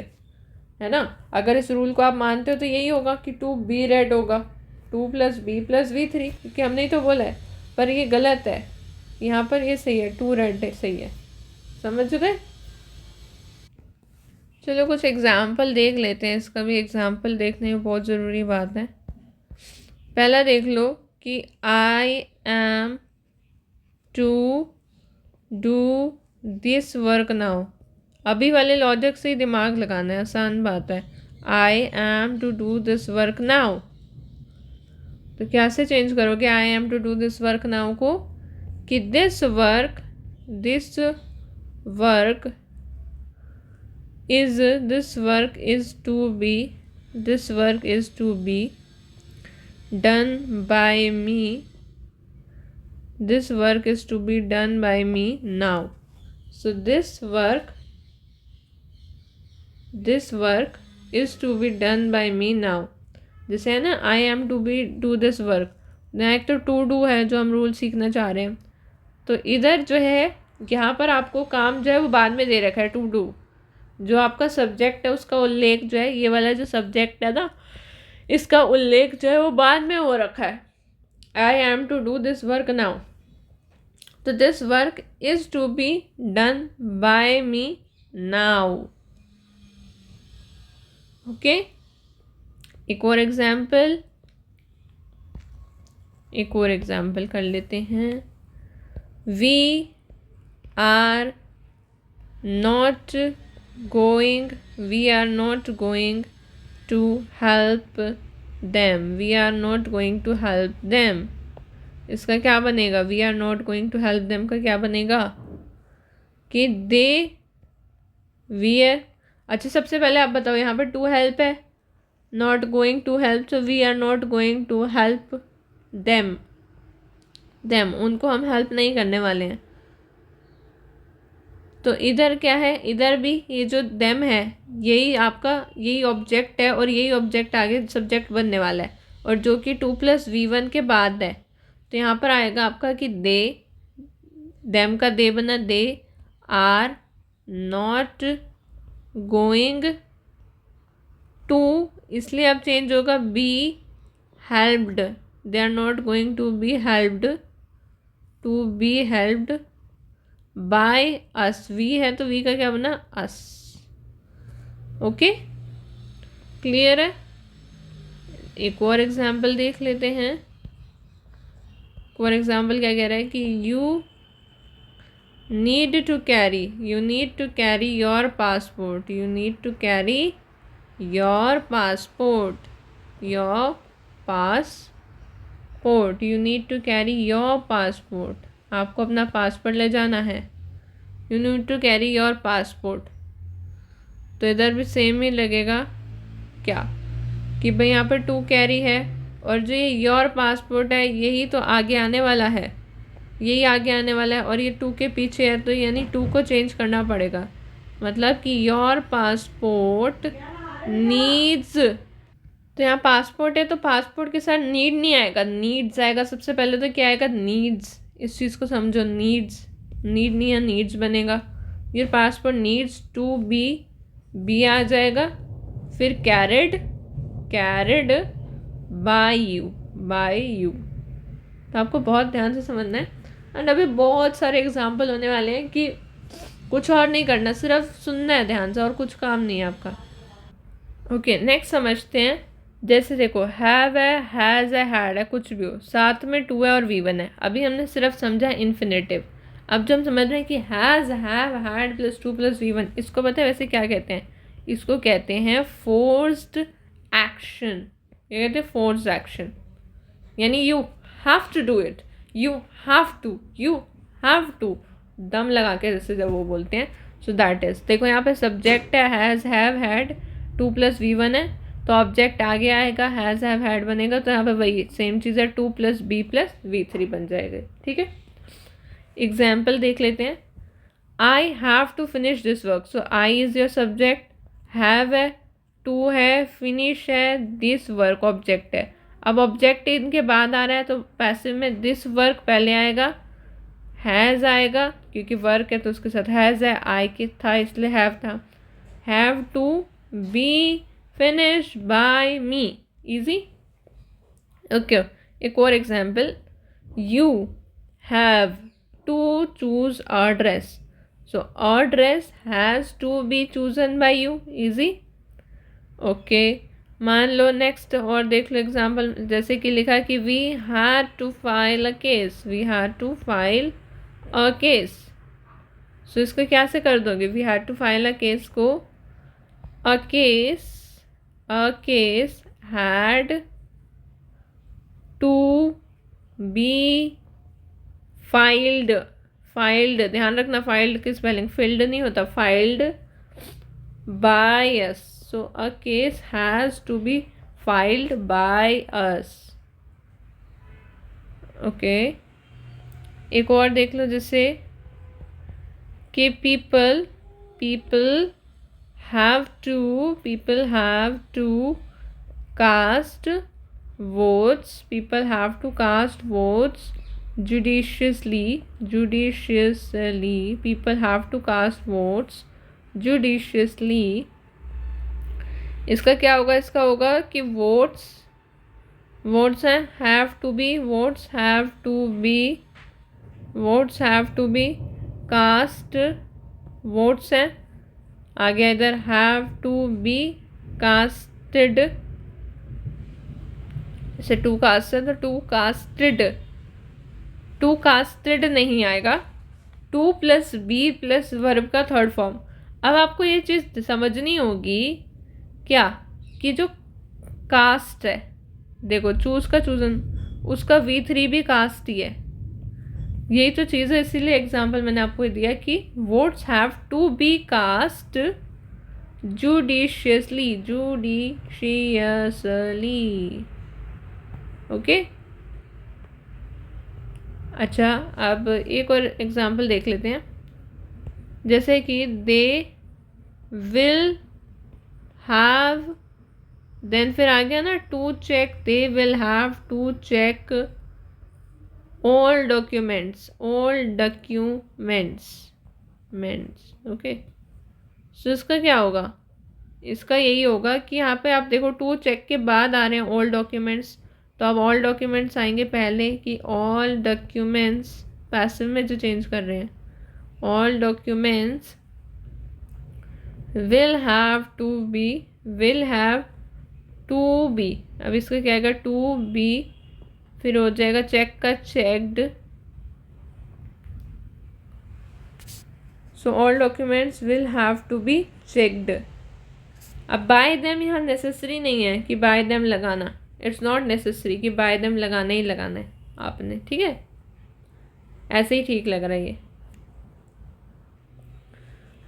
है ना? अगर इस रूल को आप मानते हो तो यही होगा कि टू बी रेड होगा, टू प्लस वी थ्री, क्योंकि हमने ही तो बोला है। पर ये गलत है, यहाँ पर ये सही है, टू रेड सही है। समझ गए? चलो कुछ एग्जाम्पल देख लेते हैं, इसका भी एग्जाम्पल देखने में बहुत ज़रूरी बात है। पहला देख लो कि I am to do this work now. अभी वाले लॉजिक से ही दिमाग लगाना है, आसान बात है। I am to do this work now, तो कैसे चेंज करोगे I am to do this work now को कि this work is to be done by me. This work is to be done by me now. So this work is to be done by me now. जैसे है ना, I am to be do this work, एक तो to do है जो हम rule सीखना चाह रहे हैं, तो इधर जो है यहाँ पर आपको काम जो है वो बाद में दे रखा है, टू डू। जो आपका सब्जेक्ट है उसका उल्लेख जो है, ये वाला जो सब्जेक्ट है ना, इसका उल्लेख जो है वो बाद में हो रखा है। I am to do this work now, तो this work is to be done by me now. Okay, एक और एग्जाम्पल कर लेते हैं। We are not going to help them, we are not going to help them। इसका क्या बनेगा, we are not going to help them का क्या बनेगा कि they were। अच्छा सबसे पहले आप बताओ, यहाँ पर to help है, not going to help, so we are not going to help them। उनको हम हेल्प नहीं करने वाले हैं। तो इधर क्या है, इधर भी ये जो देम है यही आपका यही ऑब्जेक्ट है और यही ऑब्जेक्ट आगे सब्जेक्ट बनने वाला है, और जो कि 2+V1 के बाद है। तो यहाँ पर आएगा आपका कि दे, देम का दे बना, they are not going to, इसलिए अब चेंज होगा be helped, they are not going to be helped, to be helped by us. We है तो वी का क्या बना, अस। ओके, क्लियर है। एक और एग्जाम्पल देख लेते हैं। एक और एग्जाम्पल क्या कह रहा है कि you need to carry your passport, you need to carry your passport, your passport, you need to carry your passport, आपको अपना पासपोर्ट ले जाना है। You need to carry your passport, तो इधर भी सेम ही लगेगा क्या कि भाई यहाँ पर टू कैरी है, और जो ये योर पासपोर्ट है यही तो आगे आने वाला है, यही आगे आने वाला है, और ये टू के पीछे है, तो यानी टू को चेंज करना पड़ेगा। मतलब कि योर पासपोर्ट नीड्स, तो यहाँ पासपोर्ट है तो पासपोर्ट के साथ नीड नहीं आएगा, नीड्स आएगा। सबसे पहले तो क्या आएगा, नीड्स, इस चीज़ को समझो, नीड्स, नीड नहीं है, नीड्स बनेगा। Your passport needs to be आ जाएगा, फिर कैरिड बाय यू। तो आपको बहुत ध्यान से समझना है। एंड अभी बहुत सारे एग्जाम्पल होने वाले हैं कि कुछ और नहीं करना, सिर्फ सुनना है ध्यान से, और कुछ काम नहीं है आपका। ओके, नेक्स्ट समझते हैं। जैसे देखो हैव है, हैज़ है, हैड है, कुछ भी हो, साथ में टू है और V1 है। अभी हमने सिर्फ समझा इन्फिनेटिव। अब जो हम समझ रहे हैं कि हैज़, हैव, हैड +2+V1, इसको पता है वैसे क्या कहते हैं, इसको कहते हैं फोर्स्ड एक्शन। ये कहते हैं फोर्स्ड एक्शन, यानी you have to do it, you have to दम लगा के जैसे जब वो बोलते हैं। सो दैट इज, देखो यहाँ पे सब्जेक्ट है हैज़, हैव, हैड, 2+V1 है, तो ऑब्जेक्ट आगे आएगा, हैज़, हैव, हैड बनेगा, तो यहाँ पे वही सेम चीज़ है, 2+B+V3 बन जाएगा। ठीक है, एग्जाम्पल देख लेते हैं। I have to finish this work, so I is your subject, have है, टू है, फिनिश है, दिस वर्क ऑब्जेक्ट है। अब ऑब्जेक्ट इनके बाद आ रहा है तो पैसिव में दिस वर्क पहले आएगा, हैज़ आएगा क्योंकि वर्क है तो उसके साथ हैज़ है, आई के था इसलिए हैव था, have to be finish by me, easy. Okay, एक और example, you have to choose a dress, so a dress has to be chosen by you, easy. Okay, मान लो नेक्स्ट और देख लो एग्जाम्पल, जैसे कि लिखा कि we had to file a case, we had to file a case, so इसको क्या से कर दोगे, we had to file a case को a case had to be filed, ध्यान रखना फाइल्ड की स्पेलिंग फिल्ड नहीं होता, filed by us, so a case has to be filed by us। okay, एक और देख लो, जैसे कि people have to cast votes, judiciously, people have to cast votes judiciously। इसका क्या होगा, इसका होगा कि वोट्स हैं, have to be cast, votes हैं, आ गया इधर हैव टू बी कास्टेड, जैसे टू कास्ट है तो टू कास्टेड नहीं आएगा, 2+B+ वर्ब का थर्ड फॉर्म। अब आपको ये चीज़ समझनी होगी क्या कि जो कास्ट है, देखो चूज का चूजन, उसका V3 भी कास्ट ही है। यही तो चीज़ है, इसीलिए एग्जाम्पल मैंने आपको दिया कि votes have to be cast judiciously, okay. अच्छा, अब एक और एग्जाम्पल देख लेते हैं, जैसे कि दे विल हैव, देन फिर आ गया ना to check, they will have to check all documents, okay. So इसका क्या होगा, इसका यही होगा कि यहाँ पे आप देखो टू चेक के बाद आ रहे हैं ऑल डॉक्यूमेंट्स, तो अब ऑल डॉक्यूमेंट्स आएंगे पहले कि ऑल डॉक्यूमेंट्स, पैसिव में जो चेंज कर रहे हैं, all documents will have to be, अब इसका क्या आएगा, टू बी, फिर हो जाएगा चेक का checked, so all documents will have to be checked. अब बाय देम यहाँ नेसेसरी नहीं है कि बाय देम लगाना, इट्स नॉट नेसेसरी कि बाय देम लगाना ही लगाना है आपने, ठीक है, ऐसे ही ठीक लग रहा है ये।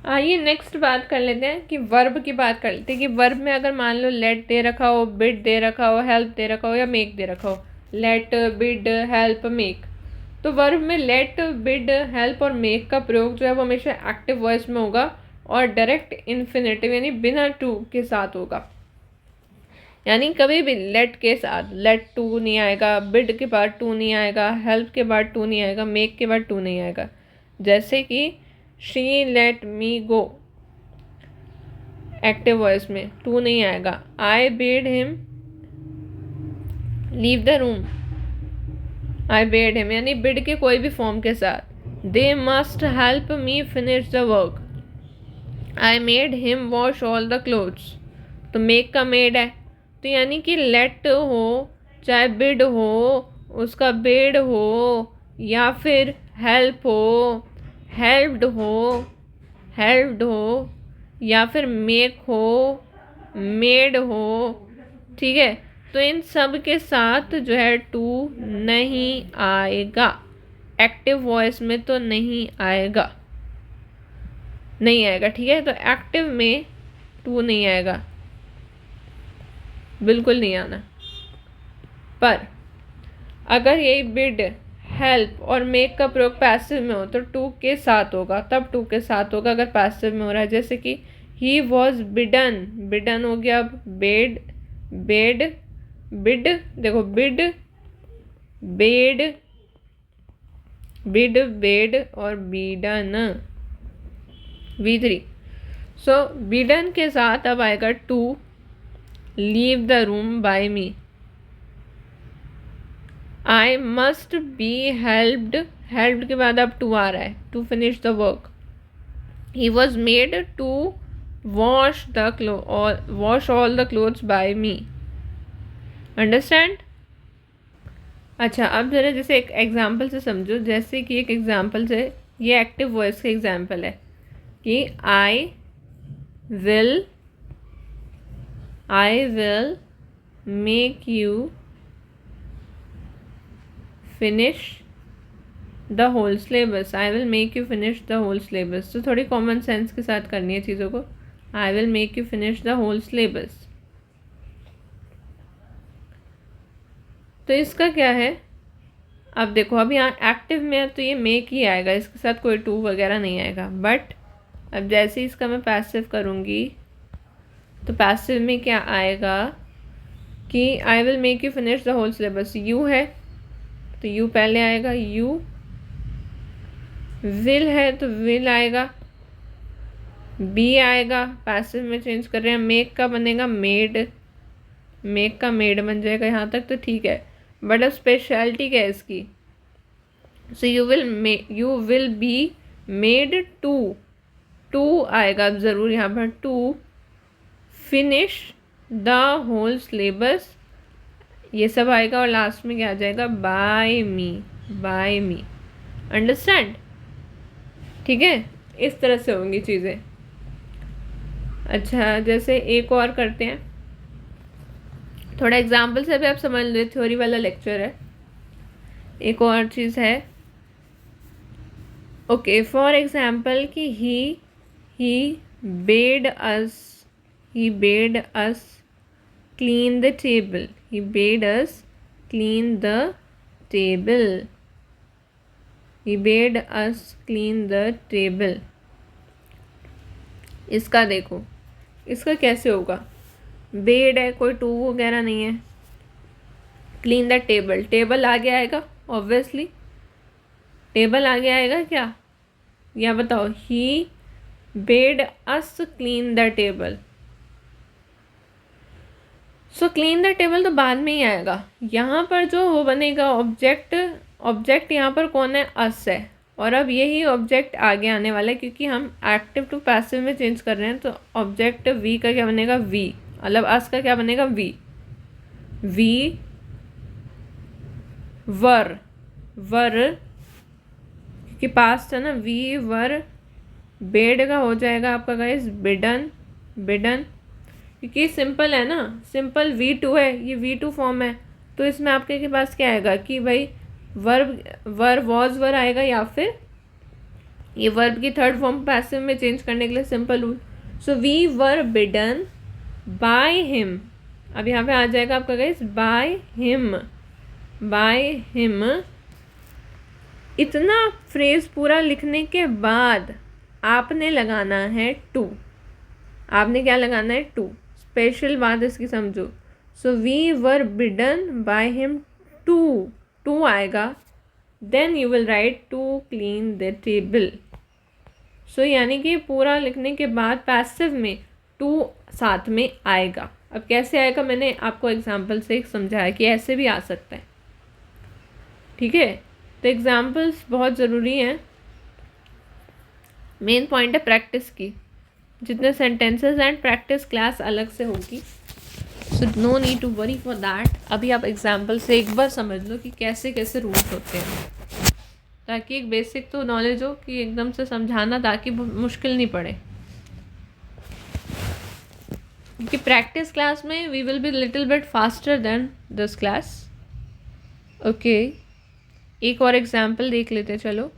आइए नेक्स्ट बात कर लेते हैं कि वर्ब की बात कर लेते हैं कि वर्ब में अगर मान लो लेट दे रखा हो, बिड दे रखा हो, हेल्प दे रखा हो या मेक दे रखा हो, लेट, बिड, हेल्प, मेक, तो वर्ब में लेट, बिड, हेल्प और मेक का प्रयोग जो है वो हमेशा एक्टिव वॉइस में होगा और डायरेक्ट इन्फिनेटिव यानी बिना टू के साथ होगा। यानी कभी भी लेट के साथ लेट टू नहीं आएगा, बिड के बाद टू नहीं आएगा, हेल्प के बाद टू नहीं आएगा, मेक के बाद टू नहीं आएगा। जैसे कि she let me go, active voice में टू नहीं आएगा। I bade him leave the room, I bade him यानी बिड के कोई भी फॉर्म के साथ। They must help me finish the work, I made him wash all the clothes, तो मेक का मेड है, तो यानी कि लेट हो चाहे बिड हो, उसका बेड हो या फिर हेल्प हो, हेल्प्ड हो या फिर मेक हो, मेड हो, ठीक है, तो इन सब के साथ जो है टू नहीं आएगा, एक्टिव वॉइस में तो नहीं आएगा, ठीक है। तो एक्टिव में टू नहीं आएगा, बिल्कुल नहीं आना। पर अगर यही बिड, हेल्प और मेक का प्रयोग पैसिव में हो तो टू के साथ होगा, तब टू के साथ होगा अगर पैसिव में हो रहा है। जैसे कि ही वॉज बिडन, बिडन हो गया, अब बेड, बेड, बिड, देखो बिड, बेड, बेड और बीडन, V3। सो बीडन के साथ अब आएगा to, leave the room by me, I must be helped, helped के बाद अब टू आ रहा है, to finish the work. He was made to wash all the clothes by me, understand. अच्छा, अब जरा जैसे एक एग्जाम्पल से समझो, जैसे कि एक एग्जाम्पल से, ये एक्टिव वॉइस का एग्जाम्पल है कि I will make you finish the whole syllabus, I will make you finish the whole syllabus. तो थोड़ी कॉमन सेंस के साथ करनी है चीज़ों को, I will make you finish the whole syllabus. तो इसका क्या है, अब देखो अब यहाँ एक्टिव में है तो ये मेक ही आएगा, इसके साथ कोई टू वगैरह नहीं आएगा। बट अब जैसे ही इसका मैं पैसिव करूँगी तो पैसिव में क्या आएगा कि I will make you finish the whole syllabus, you है तो यू पहले आएगा, यू, विल है तो विल आएगा, बी आएगा, पैसिव में चेंज कर रहे हैं, मेक का बनेगा मेड, मेक का मेड बन जाएगा, यहाँ तक तो ठीक है। बट अब स्पेशलिटी क्या है इसकी, so you will be made to आएगा अब ज़रूर यहाँ पर, to finish the whole syllabus, ये सब आएगा और लास्ट में क्या आ जाएगा, बाय मी, अंडरस्टैंड, ठीक है। इस तरह से होंगी चीज़ें। अच्छा, जैसे एक और करते हैं, थोड़ा एग्जाम्पल से भी आप समझ लो, थ्योरी वाला लेक्चर है। एक और चीज़ है, ओके, फॉर एग्जाम्पल कि he bade us clean the table. He bade us clean the table. He bade us clean the table. इसका देखो, इसका कैसे होगा? बेड है, कोई टू वगैरह नहीं है। क्लीन द टेबल, टेबल आगे आएगा ऑब्वियसली, टेबल आगे आएगा क्या? या बताओ, he bade us clean the table. So clean the table तो बाद में ही आएगा। यहाँ पर जो वो बनेगा ऑब्जेक्ट यहाँ पर कौन है? अस है। और अब यही ऑब्जेक्ट आगे आने वाला है, क्योंकि हम एक्टिव टू पैसिव में चेंज कर रहे हैं। तो ऑब्जेक्ट वी का क्या बनेगा? वी, मतलब अस का क्या बनेगा? वी वर क्योंकि पास्ट है ना, वी वर। बेड का हो जाएगा आपका गाइस बिडन, क्योंकि सिंपल है ना, सिंपल V2 है, ये V2 फॉर्म है। तो इसमें आपके के पास क्या आएगा कि भाई वर्ब वॉज वर आएगा, या फिर ये वर्ब की थर्ड फॉर्म पैसिव में चेंज करने के लिए simple rule. So we were bidden by him. अब यहाँ पे आ जाएगा आपका गाइस बाय हिम। इतना फ्रेज पूरा लिखने के बाद आपने लगाना है टू। आपने क्या लगाना है? टू। स्पेशल बात इसकी समझो। So we were bidden by him to आएगा, then you will write to clean the table. सो यानी कि पूरा लिखने के बाद पैसिव में टू साथ में आएगा। अब कैसे आएगा, मैंने आपको एग्जाम्पल से समझाया कि ऐसे भी आ सकता है। ठीक है, तो एग्जाम्पल्स बहुत ज़रूरी हैं। मेन पॉइंट है प्रैक्टिस की। जितने सेंटेंसेस एंड प्रैक्टिस क्लास अलग से होगी, so no need to worry for that. अभी आप एग्जाम्पल से एक बार समझ लो कि कैसे कैसे रूल्स होते हैं, ताकि एक बेसिक तो नॉलेज हो कि एकदम से समझाना, ताकि मुश्किल नहीं पड़े। क्योंकि प्रैक्टिस क्लास में we will be little bit faster than this class. Okay, एक और एग्जाम्पल देख लेते हैं चलो,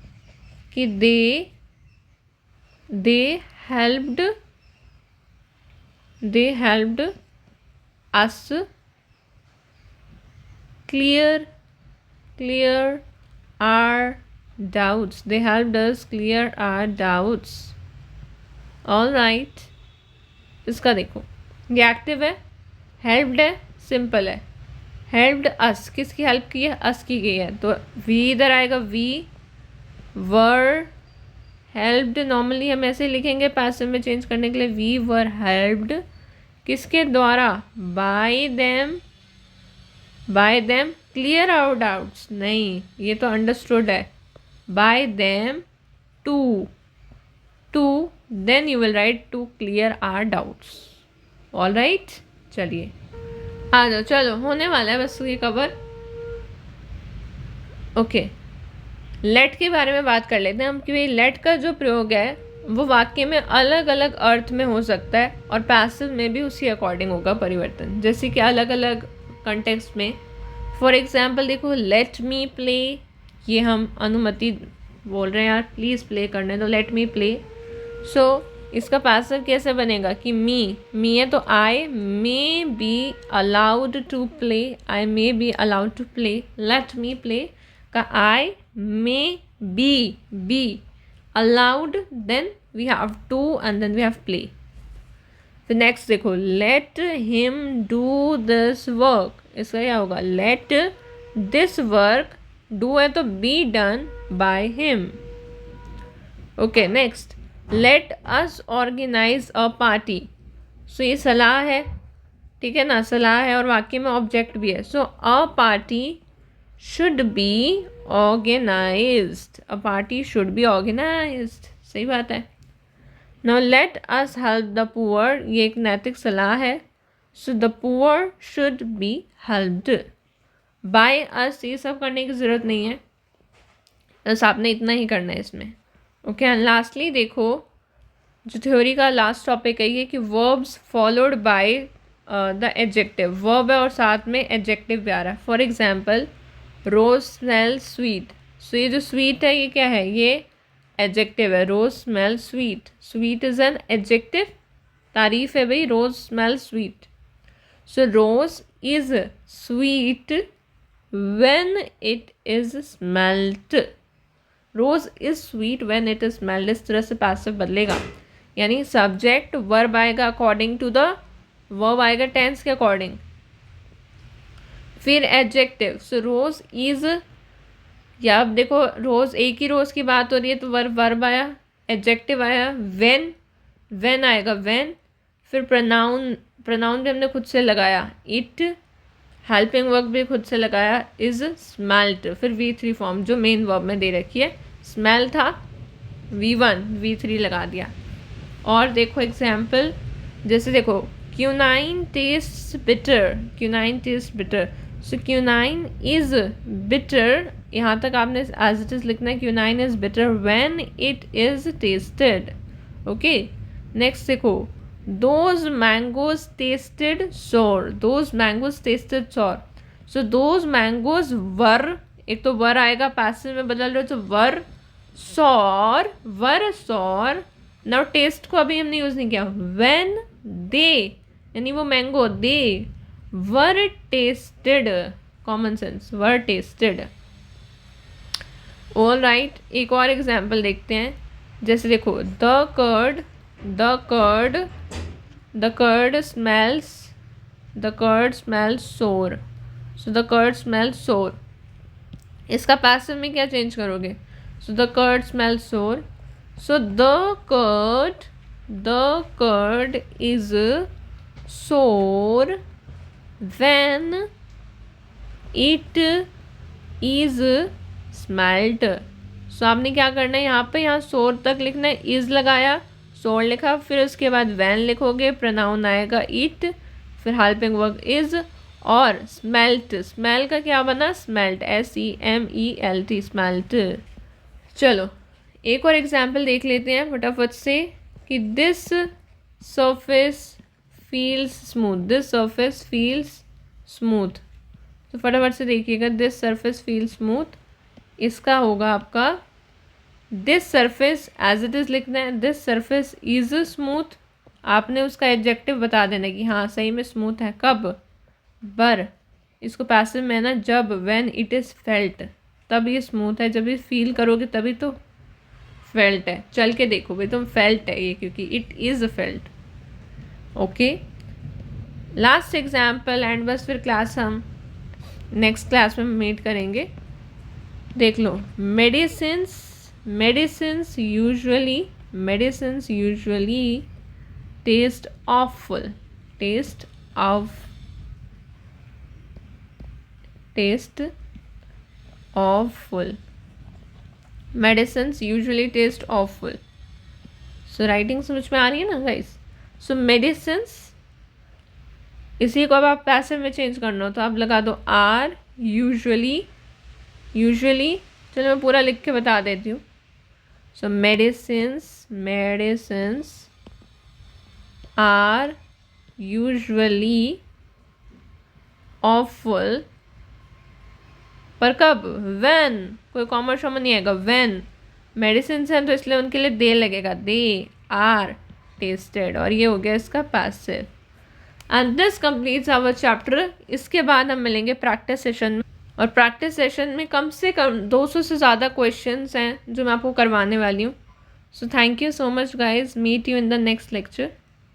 कि दे helped us clear our doubts. They helped us clear our doubts. All right, इसका देखो, ये एक्टिव है, हेल्प्ड है, सिंपल है। हेल्प्ड अस, किसकी हेल्प की है? अस की गई है। तो वी इधर आएगा, वी वर हेल्प्ड। नॉर्मली हम ऐसे लिखेंगे पैसिव में चेंज करने के लिए, वी वर हेल्प्ड किसके द्वारा? By them clear our doubts. नहीं, ये तो अंडरस्टूड है। By them to then you will write to clear our doubts. All right, चलिए आ जाओ, चलो होने वाला है बस ये कवर। ओके, लेट के बारे में बात कर लेते हैं हम, कि भाई लेट का जो प्रयोग है वो वाक्य में अलग अलग अर्थ में हो सकता है, और पैसिव में भी उसी अकॉर्डिंग होगा परिवर्तन, जैसे कि अलग अलग कंटेक्स्ट में। फॉर एग्जाम्पल देखो, लेट मी प्ले, ये हम अनुमति बोल रहे हैं यार, प्लीज़ प्ले करने दो, लेट मी प्ले। सो इसका पैसिव कैसे बनेगा कि मी है तो I may be allowed to play, let me play का I may be allowed, then we have to and then we have play. फिर नेक्स्ट देखो, let him do this work, इसका क्या होगा? let this work, do है तो be done by him. Okay, next, let us organize a party. सो ये सलाह है, ठीक है ना, सलाह है और वाक्य में ऑब्जेक्ट भी है। सो a party should be organized, a party should be organized, सही बात है। Now let us help the poor, ये एक नैतिक सलाह है। So the poor should be helped by us, ये सब करने की ज़रूरत नहीं है, बस आपने इतना ही करना है इसमें। ओके, एंड लास्टली देखो, जो थ्योरी का लास्ट टॉपिक है ये, कि verbs followed by the adjective, verb है और साथ में एडजेक्टिव भी आ रहा है. For example rose smell sweet. So ये जो स्वीट है ये क्या है, ये एडजेक्टिव है. Rose smell sweet, sweet is an adjective, तारीफ है भाई. Rose smell sweet. So rose is sweet when it is smelt. Rose is sweet when it is smelt. इस तरह से पैसिव बदलेगा, यानी सब्जेक्ट वर्ब आएगा अकॉर्डिंग टू द वर्ब आएगा टेंस के अकॉर्डिंग. फिर एडजेक्टिव. सो रोज इज, या अब देखो रोज, एक ही रोज की बात हो रही है तो वर्ब आया, एडजेक्टिव आया. व्हेन आएगा व्हेन. फिर प्रोनाउन भी हमने खुद से लगाया. इट, हेल्पिंग वर्ब भी खुद से लगाया. Is smelt. फिर V3 फॉर्म जो मेन वर्ब में दे रखी है. स्मेल था V1, V3 लगा दिया. और देखो एग्जाम्पल, जैसे देखो quinine taste bitter. Quinine taste bitter. So quinine is bitter, यहाँ तक आपने एज इट इज लिखना है. Quinine is bitter when it is tasted. Okay. Next देखो those mangoes tasted sour. Those mangoes tasted sour. So those mangoes वर, एक तो वर आएगा passive में बदल रहे हो तो वर सॉर. नाउ टेस्ट को अभी हमने यूज़ नहीं किया. व्हेन दे, यानी वो मैंगो, दे वर टेस्टेड. कॉमन सेंस, वर टेस्टेड. All right. एक और एग्जाम्पल देखते हैं. जैसे देखो द कर्ड स्मेल्स सोर. सो द कर्ड स्मेल्स सोर. इसका पैसिव में क्या चेंज करोगे. सो द कर्ड स्मेल्स सोर. सो द कर्ड इज सोर व्हेन इट इज स्मेल्ट. सो आपने क्या करना है यहाँ पे, यहाँ सोर तक लिखना है. इज लगाया, सोर लिखा, फिर उसके बाद वैन लिखोगे. प्रोनाउन आएगा इट, फिर हेल्पिंग वर्ब इज, और स्मेल्ट. स्मेल का क्या बना, स्मेल्ट. SEMELT, smelt. चलो एक और एग्जाम्पल देख लेते हैं फटाफट से कि this surface feels smooth. This surface feels smooth. तो फटाफट से देखिएगा. दिस सरफेस फील्स स्मूथ, इसका होगा आपका this surface, as it is लिखना है. This surface is smooth. आपने उसका एडजेक्टिव बता देना कि हाँ सही में स्मूथ है. कब, बर. इसको पैसिव में ना, जब, व्हेन इट इज़ फेल्ट, तब ये स्मूथ है. जब ये फील करोगे तभी तो फेल्ट है. चल के देखो भाई तुम, फेल्ट है ये, क्योंकि it is felt. Okay. Last example and बस फिर क्लास हम नेक्स्ट क्लास में मीट करेंगे. देख लो. medicines usually taste awful. Taste awful. Medicines usually taste awful. So writing समझ में आ रही है ना guys. So medicines, इसी को अब आप पैसिव में चेंज करना हो तो आप लगा दो आर. यूजुअली चलो मैं पूरा लिख के बता देती हूँ. सो medicines आर यूजुअली awful. पर कब, when, कोई कॉमन शॉमन नहीं आएगा. when मेडिसिन हैं तो इसलिए उनके लिए दे लगेगा. They are tested. और ये हो गया इसका पैसिव. And this completes our chapter. इसके बाद हम मिलेंगे प्रैक्टिस सेशन में, और प्रैक्टिस सेशन में कम से कम 200 से ज़्यादा क्वेश्चंस हैं जो मैं आपको करवाने वाली हूँ. So thank you so much guys. Meet you in the next lecture.